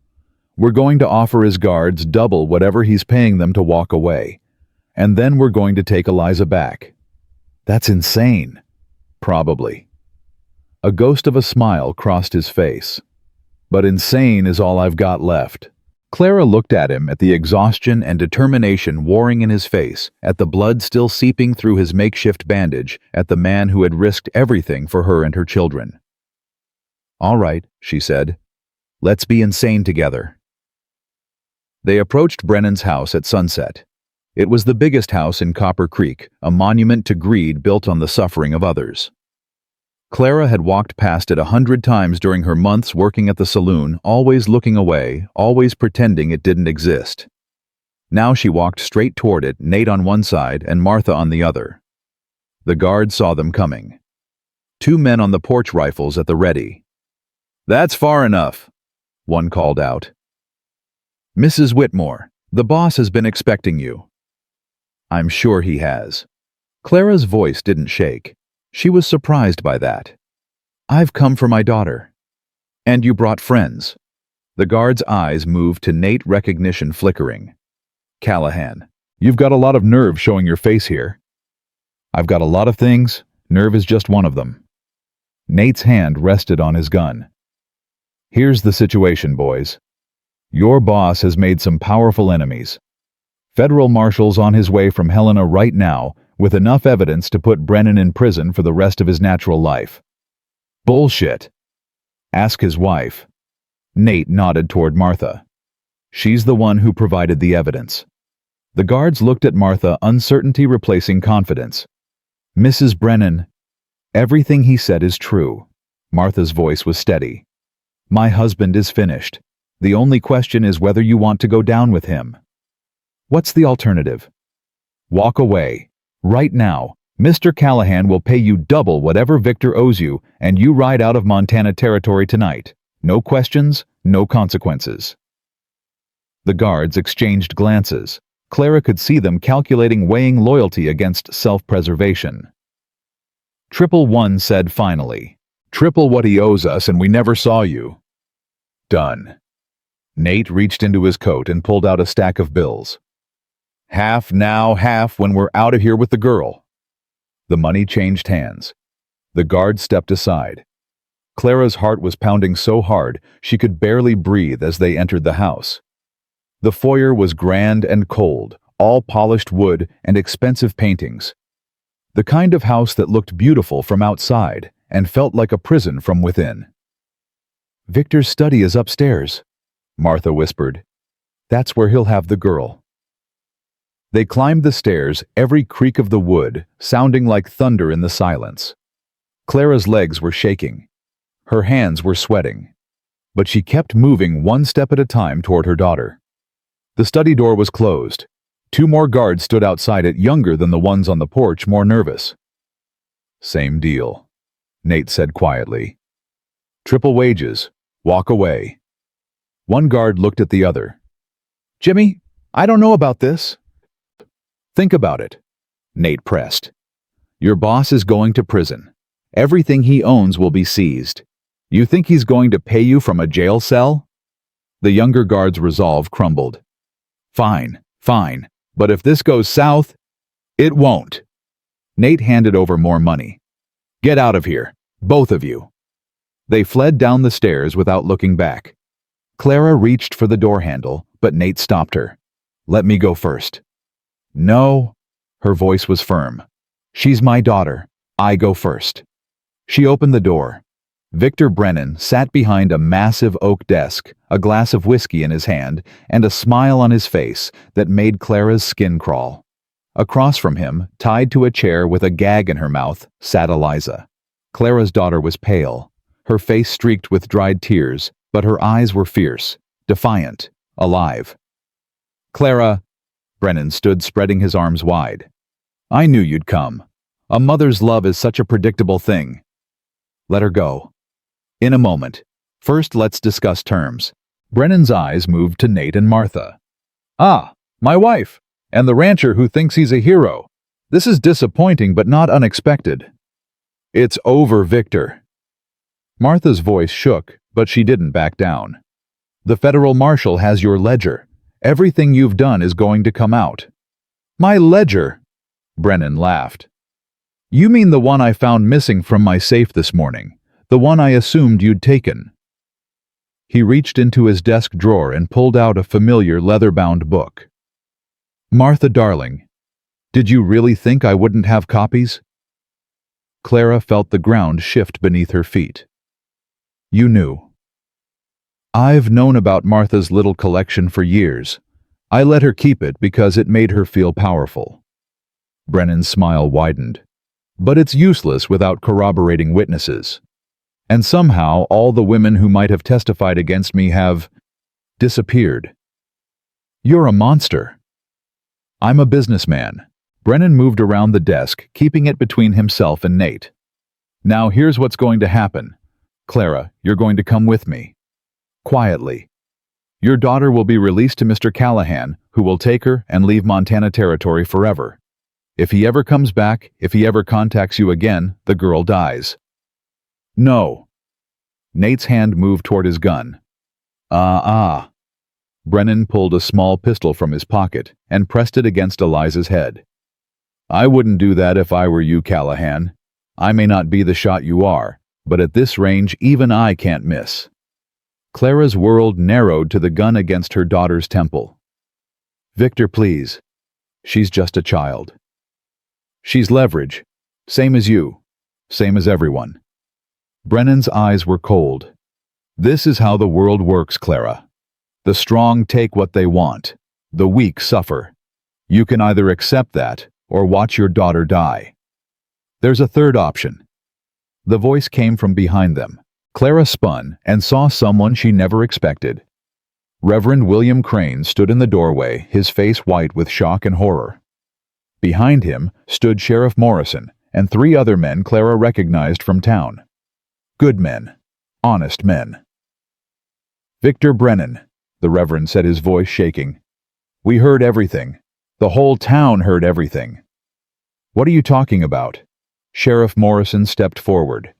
We're going to offer his guards double whatever he's paying them to walk away. And then we're going to take Eliza back. That's insane. Probably. A ghost of a smile crossed his face. But insane is all I've got left. Clara looked at him, at the exhaustion and determination warring in his face, at the blood still seeping through his makeshift bandage, at the man who had risked everything for her and her children. All right, she said. Let's be insane together. They approached Brennan's house at sunset. It was the biggest house in Copper Creek, a monument to greed built on the suffering of others. Clara had walked past it 100 times during her months working at the saloon, always looking away, always pretending it didn't exist. Now she walked straight toward it, Nate on one side and Martha on the other. The guard saw them coming. 2 men on the porch, rifles at the ready. "That's far enough," one called out. "Mrs. Whitmore, the boss has been expecting you." "I'm sure he has." Clara's voice didn't shake. She was surprised by that. "I've come for my daughter." "And you brought friends." The guard's eyes moved to Nate, recognition flickering. "Callahan, you've got a lot of nerve showing your face here." "I've got a lot of things. Nerve is just one of them." Nate's hand rested on his gun. "Here's the situation, boys. Your boss has made some powerful enemies. Federal marshal's on his way from Helena right now with enough evidence to put Brennan in prison for the rest of his natural life." "Bullshit. Ask his wife." Nate nodded toward Martha. "She's the one who provided the evidence." The guards looked at Martha, uncertainty replacing confidence. "Mrs. Brennan, everything he said is true." Martha's voice was steady. "My husband is finished. The only question is whether you want to go down with him." "What's the alternative?" "Walk away. Right now. Mr. Callahan will pay you double whatever Victor owes you, and you ride out of Montana territory tonight. No questions, no consequences." The guards exchanged glances. Clara could see them calculating, weighing loyalty against self-preservation. "111 said finally. Triple what he owes us and we never saw you." "Done." Nate reached into his coat and pulled out a stack of bills. "Half now, half when we're out of here with the girl." The money changed hands. The guard stepped aside. Clara's heart was pounding so hard she could barely breathe as they entered the house. The foyer was grand and cold, all polished wood and expensive paintings. The kind of house that looked beautiful from outside and felt like a prison from within. "Victor's study is upstairs," Martha whispered. "That's where he'll have the girl." They climbed the stairs, every creak of the wood sounding like thunder in the silence. Clara's legs were shaking. Her hands were sweating. But she kept moving one step at a time toward her daughter. The study door was closed. 2 more guards stood outside it, younger than the ones on the porch, more nervous. "Same deal," Nate said quietly. "Triple wages. Walk away." One guard looked at the other. "Jimmy, I don't know about this." "Think about it," Nate pressed. "Your boss is going to prison. Everything he owns will be seized. You think he's going to pay you from a jail cell?" The younger guard's resolve crumbled. "Fine, fine, but if this goes south, it won't." Nate handed over more money. "Get out of here, both of you." They fled down the stairs without looking back. Clara reached for the door handle, but Nate stopped her. "Let me go first." "No." Her voice was firm. "She's my daughter. I go first." She opened the door. Victor Brennan sat behind a massive oak desk, a glass of whiskey in his hand, and a smile on his face that made Clara's skin crawl. Across from him, tied to a chair with a gag in her mouth, sat Eliza. Clara's daughter was pale, her face streaked with dried tears, but her eyes were fierce, defiant, alive. "Clara," Brennan stood spreading his arms wide. "I knew you'd come. A mother's love is such a predictable thing. Let her go." "In a moment. First, let's discuss terms." Brennan's eyes moved to Nate and Martha. "Ah, my wife, and the rancher who thinks he's a hero. This is disappointing but not unexpected." "It's over, Victor." Martha's voice shook, but she didn't back down. "The federal marshal has your ledger. Everything you've done is going to come out." "My ledger?" Brennan laughed. "You mean the one I found missing from my safe this morning? The one I assumed you'd taken?" He reached into his desk drawer and pulled out a familiar leather-bound book. "Martha, darling, did you really think I wouldn't have copies?" Clara felt the ground shift beneath her feet. "You knew." "I've known about Martha's little collection for years. I let her keep it because it made her feel powerful. Brennan's smile widened. But it's useless without corroborating witnesses. And somehow all the women who might have testified against me have disappeared. You're a monster. I'm a businessman. Brennan moved around the desk, keeping it between himself and Nate. Now here's what's going to happen. Clara, you're going to come with me. Quietly. Your daughter will be released to Mr. Callahan, who will take her and leave Montana Territory forever. If he ever comes back, if he ever contacts you again, the girl dies. No. Nate's hand moved toward his gun. Brennan pulled a small pistol from his pocket and pressed it against Eliza's head. I wouldn't do that if I were you, Callahan. I may not be the shot you are, but at this range even I can't miss. Clara's world narrowed to the gun against her daughter's temple. Victor, please. She's just a child. She's leverage. Same as you. Same as everyone. Brennan's eyes were cold. This is how the world works, Clara. The strong take what they want. The weak suffer. You can either accept that or watch your daughter die. There's a third option. The voice came from behind them. Clara spun and saw someone she never expected. Reverend William Crane stood in the doorway, his face white with shock and horror. Behind him stood Sheriff Morrison and 3 other men Clara recognized from town. Good men. Honest men. Victor Brennan, the Reverend said, his voice shaking. We heard everything. The whole town heard everything. What are you talking about? Sheriff Morrison stepped forward.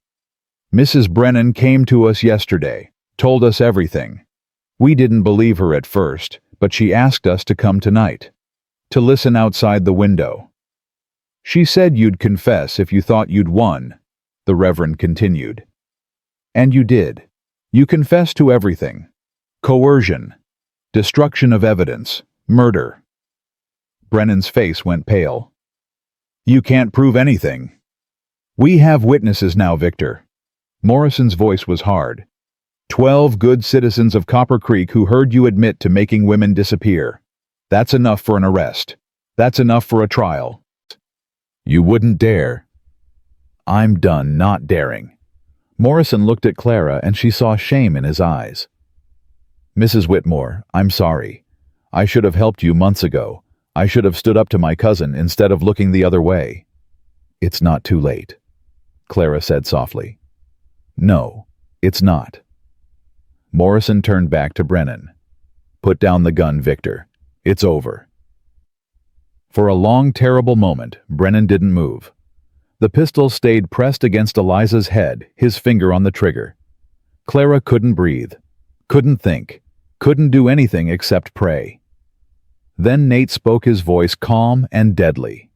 Mrs. Brennan came to us yesterday, told us everything. We didn't believe her at first, but she asked us to come tonight, to listen outside the window. She said you'd confess if you thought you'd won, the Reverend continued. And you did. You confessed to everything. Coercion, destruction of evidence, murder. Brennan's face went pale. You can't prove anything. We have witnesses now, Victor. Morrison's voice was hard. 12 good citizens of Copper Creek who heard you admit to making women disappear. That's enough for an arrest. That's enough for a trial. You wouldn't dare. I'm done not daring. Morrison looked at Clara and she saw shame in his eyes. Mrs. Whitmore, I'm sorry. I should have helped you months ago. I should have stood up to my cousin instead of looking the other way. It's not too late, Clara said softly. No, it's not. Morrison turned back to Brennan. Put down the gun, Victor. It's over. For a long, terrible moment, Brennan didn't move. The pistol stayed pressed against Eliza's head, his finger on the trigger. Clara couldn't breathe, couldn't think, couldn't do anything except pray. Then Nate spoke, his voice calm and deadly.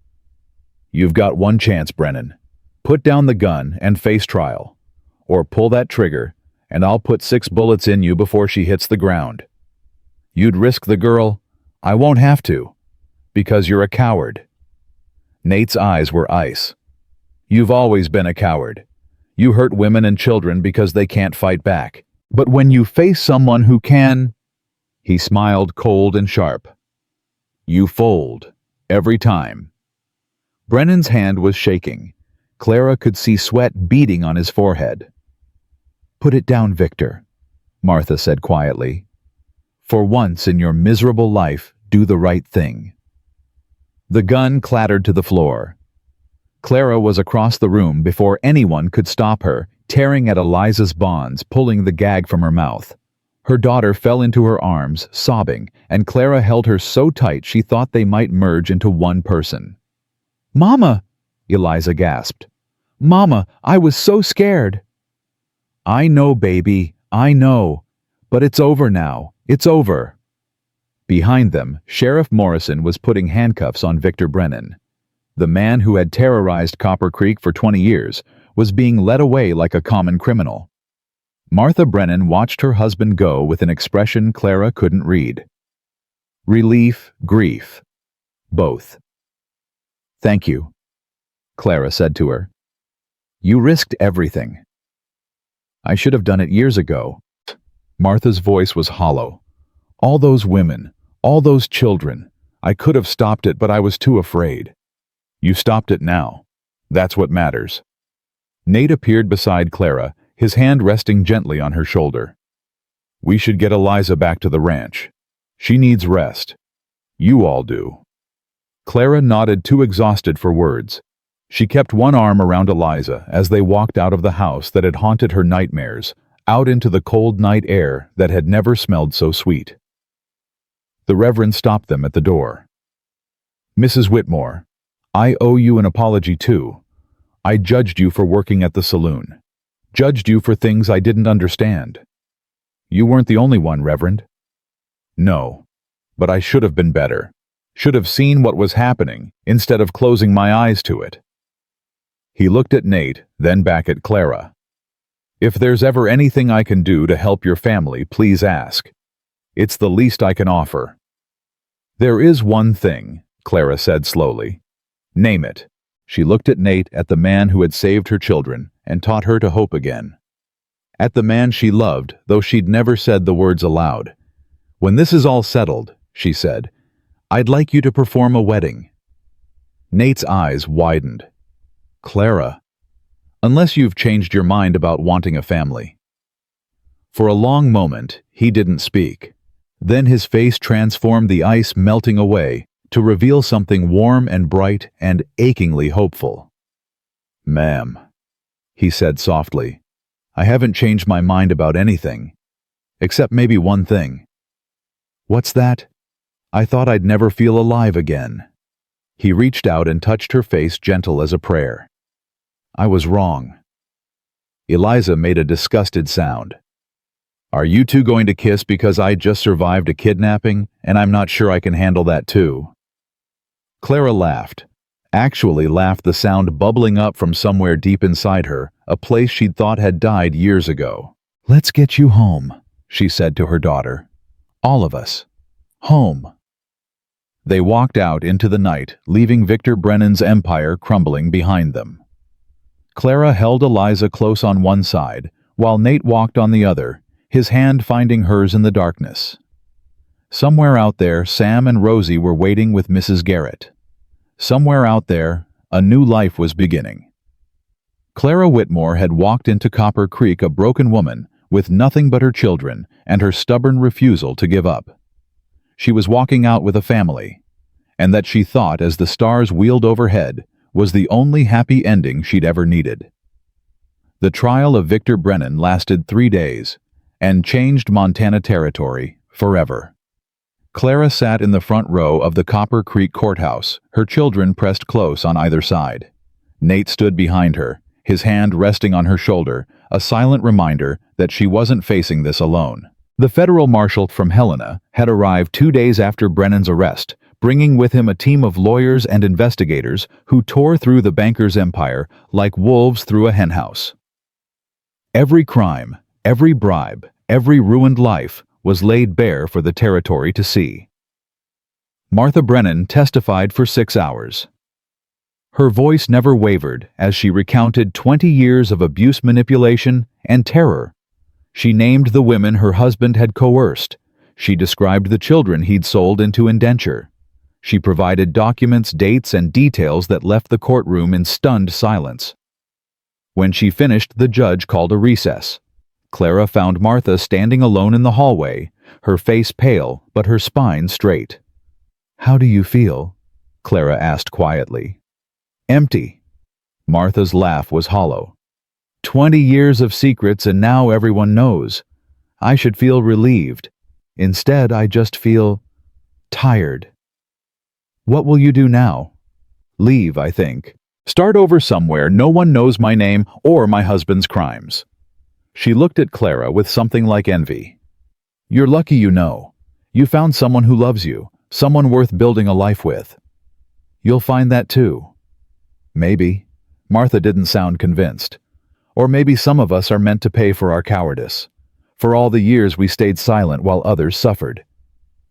You've got one chance, Brennan. Put down the gun and face trial. Or pull that trigger, and I'll put 6 bullets in you before she hits the ground. You'd risk the girl. I won't have to, because you're a coward. Nate's eyes were ice. You've always been a coward. You hurt women and children because they can't fight back. But when you face someone who can... He smiled cold and sharp. You fold. Every time. Brennan's hand was shaking. Clara could see sweat beading on his forehead. Put it down, Victor, Martha said quietly. For once in your miserable life, do the right thing. The gun clattered to the floor. Clara was across the room before anyone could stop her, tearing at Eliza's bonds, pulling the gag from her mouth. Her daughter fell into her arms, sobbing, and Clara held her so tight she thought they might merge into one person. Mama! Eliza gasped. Mama, I was so scared. I know, baby, I know. But it's over now. It's over. Behind them, Sheriff Morrison was putting handcuffs on Victor Brennan. The man who had terrorized Copper Creek for 20 years was being led away like a common criminal. Martha Brennan watched her husband go with an expression Clara couldn't read. Relief, grief. Both. Thank you, Clara said to her. You risked everything. I should have done it years ago. Martha's voice was hollow. All those women, All those children. I could have stopped it, but I was too afraid. You stopped it now. That's what matters. Nate appeared beside Clara, his hand resting gently on her shoulder. We should get Eliza back to the ranch. She needs rest. You all do. Clara nodded, too exhausted for words. She kept one arm around Eliza as they walked out of the house that had haunted her nightmares, out into the cold night air that had never smelled so sweet. The Reverend stopped them at the door. Mrs. Whitmore, I owe you an apology too. I judged you for working at the saloon. Judged you for things I didn't understand. You weren't the only one, Reverend. No, but I should have been better. Should have seen what was happening instead of closing my eyes to it. He looked at Nate, then back at Clara. If there's ever anything I can do to help your family, please ask. It's the least I can offer. There is one thing, Clara said slowly. Name it. She looked at Nate, at the man who had saved her children and taught her to hope again. At the man she loved, though she'd never said the words aloud. When this is all settled, she said, I'd like you to perform a wedding. Nate's eyes widened. Clara, unless you've changed your mind about wanting a family. For a long moment, he didn't speak. Then his face transformed, the ice melting away, to reveal something warm and bright and achingly hopeful. Ma'am, he said softly, I haven't changed my mind about anything, except maybe one thing. What's that? I thought I'd never feel alive again. He reached out and touched her face, gentle as a prayer. I was wrong. Eliza made a disgusted sound. Are you two going to kiss because I just survived a kidnapping and I'm not sure I can handle that too? Clara laughed. Actually laughed, the sound bubbling up from somewhere deep inside her, a place she'd thought had died years ago. Let's get you home, she said to her daughter. All of us. Home. They walked out into the night, leaving Victor Brennan's empire crumbling behind them. Clara held Eliza close on one side, while Nate walked on the other, his hand finding hers in the darkness. Somewhere out there, Sam and Rosie were waiting with Mrs. Garrett. Somewhere out there, a new life was beginning. Clara Whitmore had walked into Copper Creek a broken woman, with nothing but her children and her stubborn refusal to give up. She was walking out with a family, and that she thought, as the stars wheeled overhead, was the only happy ending she'd ever needed. The trial of Victor Brennan lasted 3 days, and changed Montana territory forever. Clara sat in the front row of the Copper Creek courthouse, her children pressed close on either side. Nate stood behind her, his hand resting on her shoulder, a silent reminder that she wasn't facing this alone. The federal marshal from Helena had arrived 2 days after Brennan's arrest, bringing with him a team of lawyers and investigators who tore through the banker's empire like wolves through a henhouse. Every crime, every bribe, every ruined life was laid bare for the territory to see. Martha Brennan testified for 6 hours. Her voice never wavered as she recounted 20 years of abuse, manipulation, and terror. She named the women her husband had coerced. She described the children he'd sold into indenture. She provided documents, dates, and details that left the courtroom in stunned silence. When she finished, the judge called a recess. Clara found Martha standing alone in the hallway, her face pale but her spine straight. "How do you feel?" Clara asked quietly. "Empty." Martha's laugh was hollow. 20 years of secrets and now everyone knows. I should feel relieved. Instead, I just feel tired. What will you do now? Leave, I think. Start over somewhere no one knows my name or my husband's crimes. She looked at Clara with something like envy. You're lucky, you know. You found someone who loves you, someone worth building a life with. You'll find that too. Maybe. Martha didn't sound convinced. Or maybe some of us are meant to pay for our cowardice, for all the years we stayed silent while others suffered.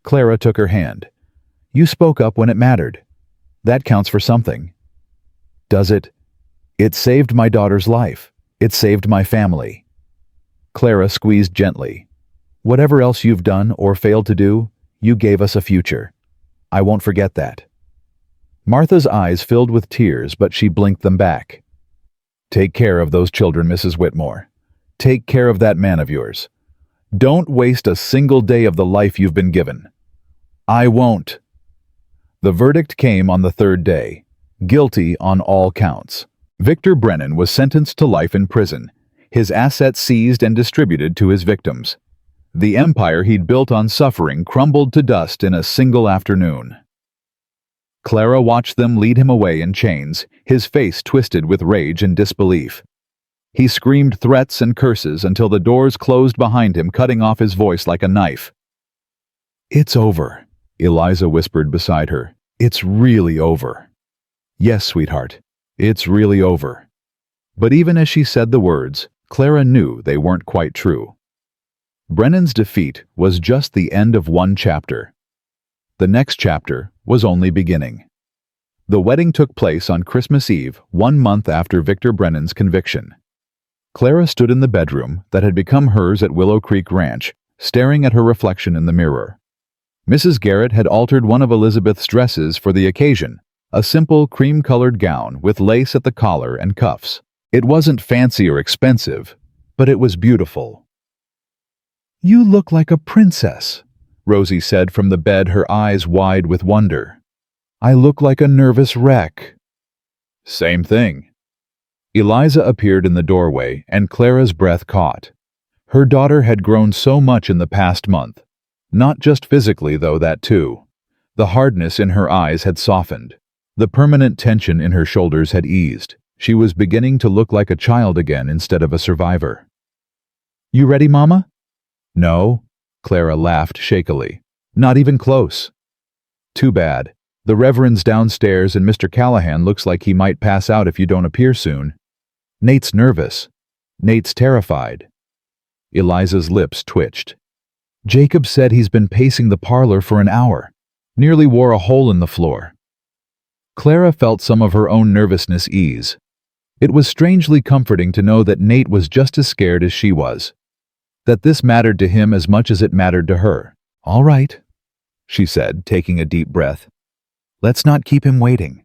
Clara took her hand. You spoke up when it mattered. That counts for something. Does it? It saved my daughter's life. It saved my family. Clara squeezed gently. Whatever else you've done or failed to do, You gave us a future. I won't forget that." Martha's eyes filled with tears, but she blinked them back. "Take care of those children, Mrs. Whitmore. Take care of that man of yours. Don't waste a single day of the life you've been given." "I won't." The verdict came on the third day. Guilty on all counts. Victor Brennan was sentenced to life in prison, his assets seized and distributed to his victims. The empire he'd built on suffering crumbled to dust in a single afternoon. Clara watched them lead him away in chains, his face twisted with rage and disbelief. He screamed threats and curses until the doors closed behind him, cutting off his voice like a knife. "It's over," Eliza whispered beside her. "It's really over." "Yes, sweetheart, it's really over." But even as she said the words, Clara knew they weren't quite true. Brennan's defeat was just the end of one chapter. The next chapter was only beginning. The wedding took place on Christmas Eve, 1 month after Victor Brennan's conviction. Clara stood in the bedroom that had become hers at Willow Creek Ranch, staring at her reflection in the mirror. Mrs. Garrett had altered one of Elizabeth's dresses for the occasion, a simple cream-colored gown with lace at the collar and cuffs. It wasn't fancy or expensive, but it was beautiful. "You look like a princess," Rosie said from the bed, her eyes wide with wonder. "I look like a nervous wreck." "Same thing." Eliza appeared in the doorway, and Clara's breath caught. Her daughter had grown so much in the past month. Not just physically, though, that too. The hardness in her eyes had softened. The permanent tension in her shoulders had eased. She was beginning to look like a child again instead of a survivor. "You ready, Mama?" "No," Clara laughed shakily. "Not even close." "Too bad. The Reverend's downstairs and Mr. Callahan looks like he might pass out if you don't appear soon. Nate's nervous. Nate's terrified." Eliza's lips twitched. "Jacob said he's been pacing the parlor for an hour. Nearly wore a hole in the floor." Clara felt some of her own nervousness ease. It was strangely comforting to know that Nate was just as scared as she was. That this mattered to him as much as it mattered to her. "All right," she said, taking a deep breath. "Let's not keep him waiting."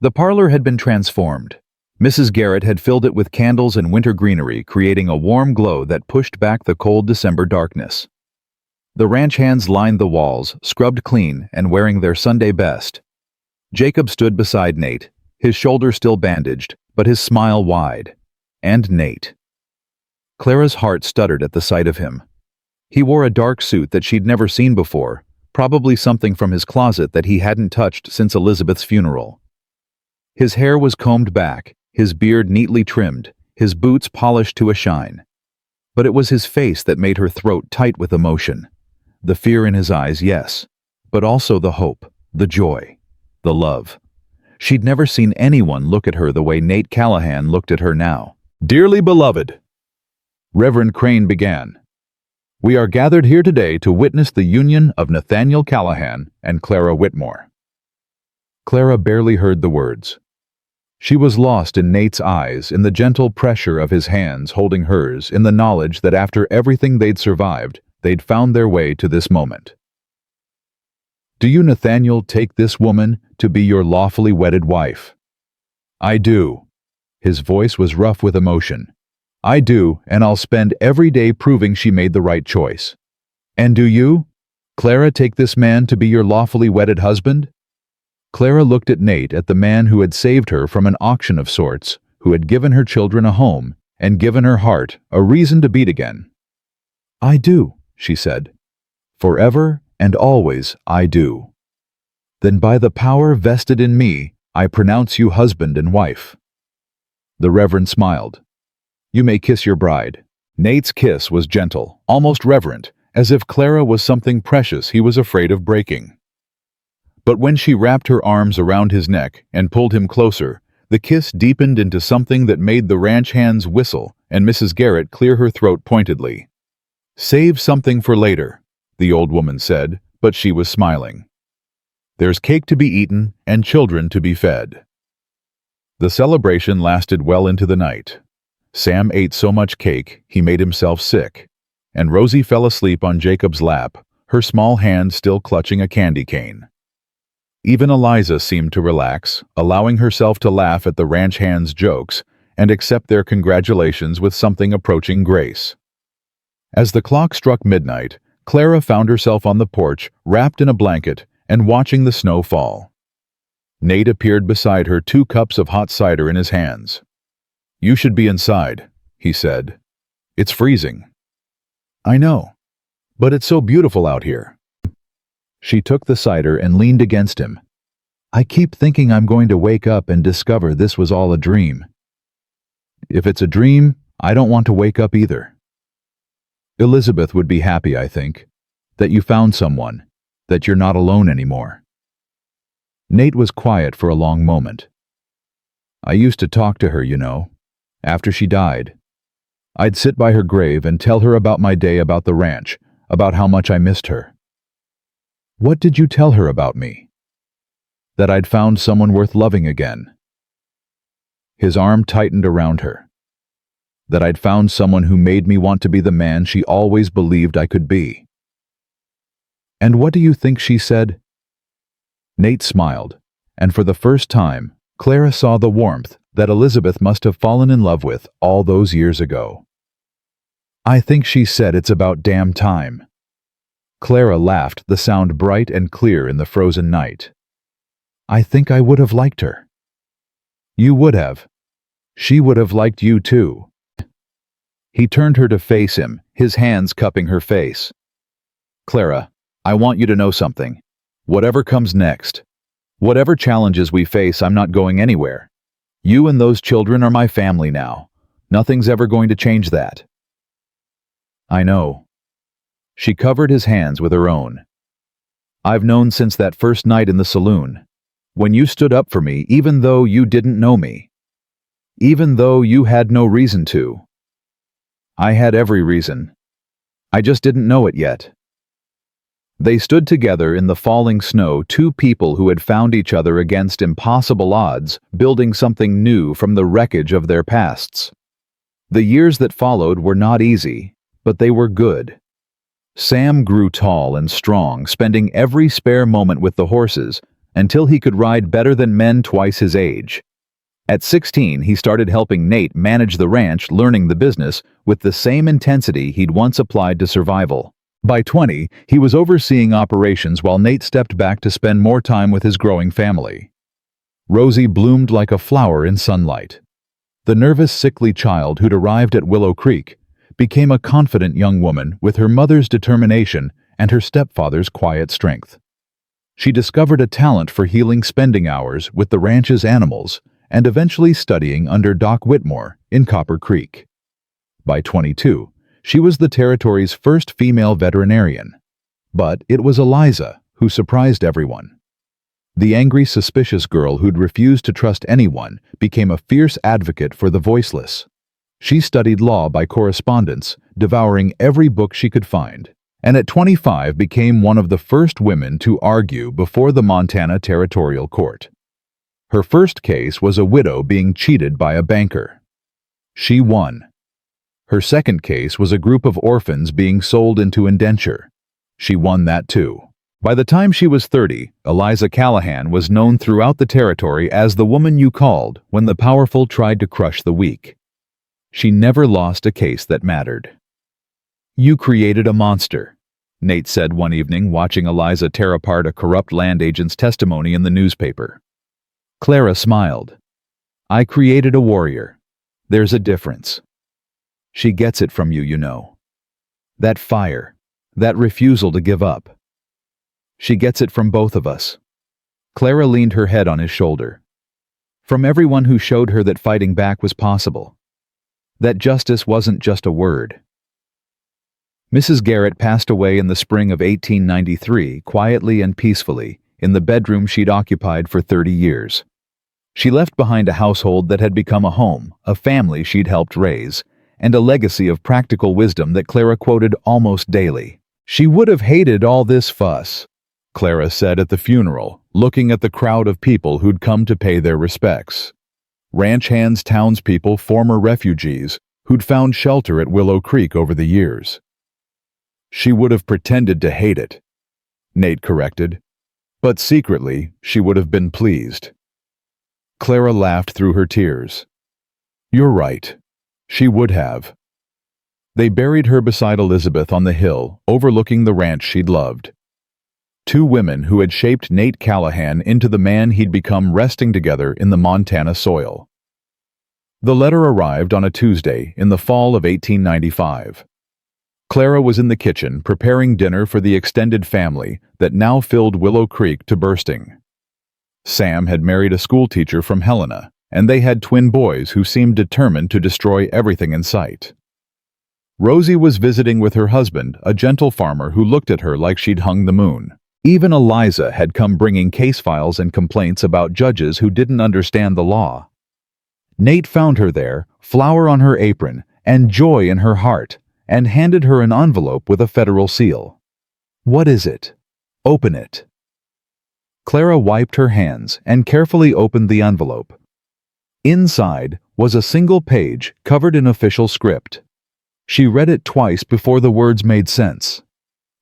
The parlor had been transformed. Mrs. Garrett had filled it with candles and winter greenery, creating a warm glow that pushed back the cold December darkness. The ranch hands lined the walls, scrubbed clean and wearing their Sunday best. Jacob stood beside Nate, his shoulder still bandaged, but his smile wide. And Nate. Clara's heart stuttered at the sight of him. He wore a dark suit that she'd never seen before, probably something from his closet that he hadn't touched since Elizabeth's funeral. His hair was combed back, his beard neatly trimmed, his boots polished to a shine. But it was his face that made her throat tight with emotion. The fear in his eyes, yes, but also the hope, the joy, the love. She'd never seen anyone look at her the way Nate Callahan looked at her now. "Dearly beloved," Reverend Crane began, "we are gathered here today to witness the union of Nathaniel Callahan and Clara Whitmore." Clara barely heard the words. She was lost in Nate's eyes, in the gentle pressure of his hands holding hers, in the knowledge that after everything they'd survived, they'd found their way to this moment. "Do you, Nathaniel, take this woman to be your lawfully wedded wife?" "I do." His voice was rough with emotion. "I do, and I'll spend every day proving she made the right choice." "And do you, Clara, take this man to be your lawfully wedded husband?" Clara looked at Nate, at the man who had saved her from an auction of sorts, who had given her children a home, and given her heart a reason to beat again. "I do," she said. "Forever and always I do." "Then by the power vested in me, I pronounce you husband and wife." The Reverend smiled. "You may kiss your bride." Nate's kiss was gentle, almost reverent, as if Clara was something precious he was afraid of breaking. But when she wrapped her arms around his neck and pulled him closer, the kiss deepened into something that made the ranch hands whistle and Mrs. Garrett clear her throat pointedly. "Save something for later," the old woman said, but she was smiling. "There's cake to be eaten and children to be fed." The celebration lasted well into the night. Sam ate so much cake he made himself sick, and Rosie fell asleep on Jacob's lap, her small hand still clutching a candy cane. Even Eliza seemed to relax, allowing herself to laugh at the ranch hands' jokes and accept their congratulations with something approaching grace. As the clock struck midnight, Clara found herself on the porch, wrapped in a blanket and watching the snow fall. Nate appeared beside her, 2 cups of hot cider in his hands. "You should be inside," he said. "It's freezing." "I know, but it's so beautiful out here." She took the cider and leaned against him. "I keep thinking I'm going to wake up and discover this was all a dream." "If it's a dream, I don't want to wake up either." "Elizabeth would be happy, I think, that you found someone, that you're not alone anymore." Nate was quiet for a long moment. "I used to talk to her, you know, after she died. I'd sit by her grave and tell her about my day, about the ranch, about how much I missed her." "What did you tell her about me?" "That I'd found someone worth loving again." His arm tightened around her. "That I'd found someone who made me want to be the man she always believed I could be." "And what do you think she said?" Nate smiled, and for the first time, Clara saw the warmth that Elizabeth must have fallen in love with all those years ago. "I think she said it's about damn time." Clara laughed, the sound bright and clear in the frozen night. "I think I would have liked her." "You would have. She would have liked you too." He turned her to face him, his hands cupping her face. "Clara, I want you to know something. Whatever comes next, whatever challenges we face, I'm not going anywhere. You and those children are my family now. Nothing's ever going to change that." "I know." She covered his hands with her own. "I've known since that first night in the saloon, when you stood up for me even though you didn't know me. Even though you had no reason to. I had every reason. I just didn't know it yet." They stood together in the falling snow, 2 people who had found each other against impossible odds, building something new from the wreckage of their pasts. The years that followed were not easy, but they were good. Sam grew tall and strong, spending every spare moment with the horses, until he could ride better than men twice his age. At 16, he started helping Nate manage the ranch, learning the business with the same intensity he'd once applied to survival. By 20, he was overseeing operations while Nate stepped back to spend more time with his growing family. Rosie bloomed like a flower in sunlight. The nervous, sickly child who'd arrived at Willow Creek became a confident young woman with her mother's determination and her stepfather's quiet strength. She discovered a talent for healing spending hours with the ranch's animals and eventually studying under Doc Whitmore in Copper Creek. By 22, she was the territory's first female veterinarian. But it was Eliza who surprised everyone. The angry, suspicious girl who'd refused to trust anyone became a fierce advocate for the voiceless. She studied law by correspondence, devouring every book she could find, and at 25 became one of the first women to argue before the Montana Territorial Court. Her first case was a widow being cheated by a banker. She won. Her second case was a group of orphans being sold into indenture. She won that too. By the time she was 30, Eliza Callahan was known throughout the territory as the woman you called when the powerful tried to crush the weak. She never lost a case that mattered. "You created a monster," Nate said one evening, watching Eliza tear apart a corrupt land agent's testimony in the newspaper. Clara smiled. "I created a warrior. There's a difference. She gets it from you, you know. That fire, that refusal to give up. She gets it from both of us." Clara leaned her head on his shoulder. "From everyone who showed her that fighting back was possible. That justice wasn't just a word." Mrs. Garrett passed away in the spring of 1893, quietly and peacefully, in the bedroom she'd occupied for 30 years. She left behind a household that had become a home, a family she'd helped raise, and a legacy of practical wisdom that Clara quoted almost daily. "She would have hated all this fuss," Clara said at the funeral, looking at the crowd of people who'd come to pay their respects. Ranch hands, townspeople, former refugees, who'd found shelter at Willow Creek over the years. She would have pretended to hate it, Nate corrected. But secretly, she would have been pleased. Clara laughed through her tears. You're right. She would have. They buried her beside Elizabeth on the hill, overlooking the ranch she'd loved. Two women who had shaped Nate Callahan into the man he'd become resting together in the Montana soil. The letter arrived on a Tuesday in the fall of 1895. Clara was in the kitchen preparing dinner for the extended family that now filled Willow Creek to bursting. Sam had married a schoolteacher from Helena, and they had twin boys who seemed determined to destroy everything in sight. Rosie was visiting with her husband, a gentle farmer who looked at her like she'd hung the moon. Even Eliza had come bringing case files and complaints about judges who didn't understand the law. Nate found her there, flour on her apron and joy in her heart, and handed her an envelope with a federal seal. What is it? Open it. Clara wiped her hands and carefully opened the envelope. Inside was a single page covered in official script. She read it twice before the words made sense.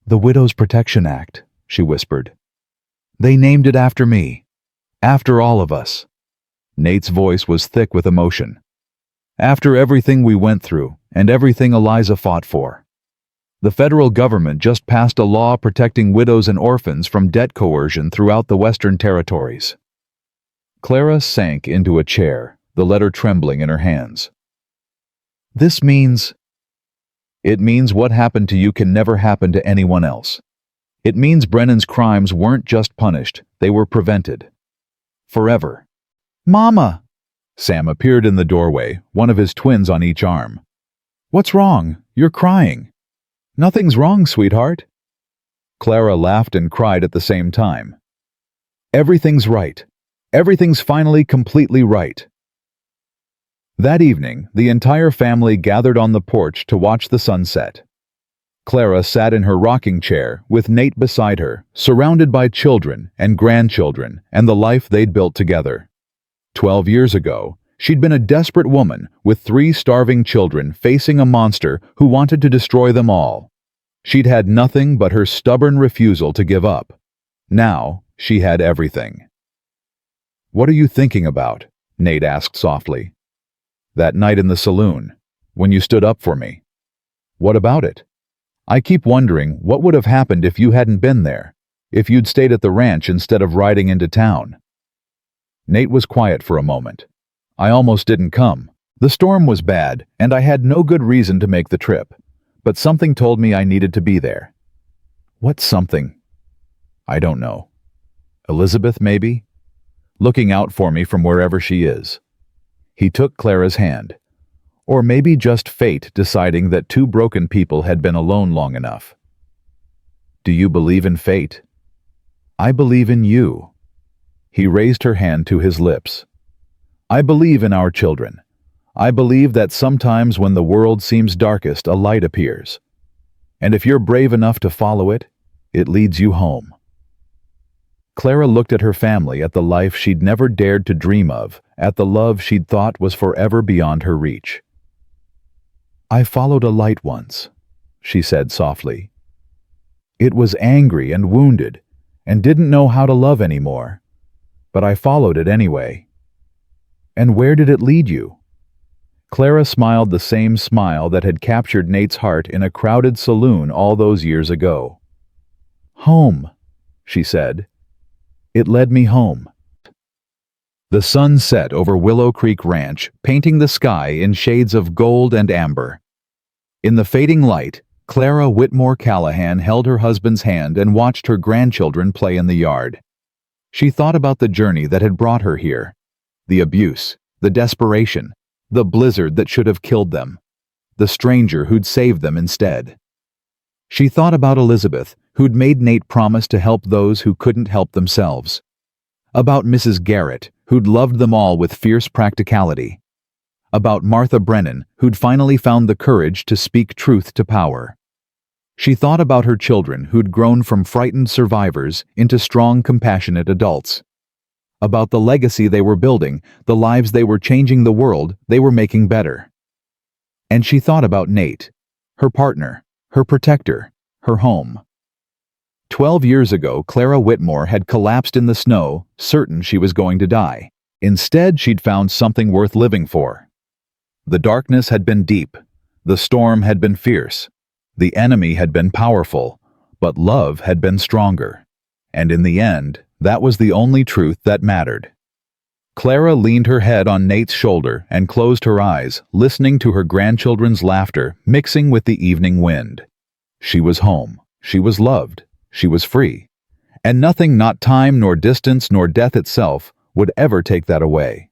The Widows Protection Act, she whispered. They named it after me. After all of us. Nate's voice was thick with emotion. After everything we went through, and everything Eliza fought for. The federal government just passed a law protecting widows and orphans from debt coercion throughout the Western Territories. Clara sank into a chair, the letter trembling in her hands. This means... It means what happened to you can never happen to anyone else. It means Brennan's crimes weren't just punished, they were prevented. Forever. Mama! Sam appeared in the doorway, one of his twins on each arm. What's wrong? You're crying. Nothing's wrong, sweetheart. Clara laughed and cried at the same time. Everything's right. Everything's finally completely right. That evening, the entire family gathered on the porch to watch the sunset. Clara sat in her rocking chair, with Nate beside her, surrounded by children and grandchildren and the life they'd built together. 12 years ago, she'd been a desperate woman with 3 starving children facing a monster who wanted to destroy them all. She'd had nothing but her stubborn refusal to give up. Now, she had everything. What are you thinking about? Nate asked softly. That night in the saloon, when you stood up for me. What about it? I keep wondering what would have happened if you hadn't been there, if you'd stayed at the ranch instead of riding into town. Nate was quiet for a moment. I almost didn't come. The storm was bad, and I had no good reason to make the trip. But something told me I needed to be there. What something? I don't know. Elizabeth, maybe? Looking out for me from wherever she is. He took Clara's hand. Or maybe just fate deciding that 2 broken people had been alone long enough. Do you believe in fate? I believe in you. He raised her hand to his lips. I believe in our children. I believe that sometimes when the world seems darkest, a light appears. And if you're brave enough to follow it, it leads you home. Clara looked at her family, at the life she'd never dared to dream of, at the love she'd thought was forever beyond her reach. I followed a light once, she said softly. It was angry and wounded, and didn't know how to love anymore. But I followed it anyway. And where did it lead you? Clara smiled the same smile that had captured Nate's heart in a crowded saloon all those years ago. Home, she said. It led me home. The sun set over Willow Creek Ranch, painting the sky in shades of gold and amber. In the fading light, Clara Whitmore Callahan held her husband's hand and watched her grandchildren play in the yard. She thought about the journey that had brought her here. The abuse, the desperation, the blizzard that should have killed them, the stranger who'd saved them instead. She thought about Elizabeth, who'd made Nate promise to help those who couldn't help themselves. About Mrs. Garrett, who'd loved them all with fierce practicality. About Martha Brennan, who'd finally found the courage to speak truth to power. She thought about her children who'd grown from frightened survivors into strong, compassionate adults. About the legacy they were building, the lives they were changing, the world they were making better. And she thought about Nate, her partner, her protector, her home. 12 years ago, Clara Whitmore had collapsed in the snow, certain she was going to die. Instead, she'd found something worth living for. The darkness had been deep. The storm had been fierce. The enemy had been powerful, but love had been stronger. And in the end, that was the only truth that mattered. Clara leaned her head on Nate's shoulder and closed her eyes, listening to her grandchildren's laughter mixing with the evening wind. She was home. She was loved. She was free. And nothing, not time, nor distance, nor death itself, would ever take that away.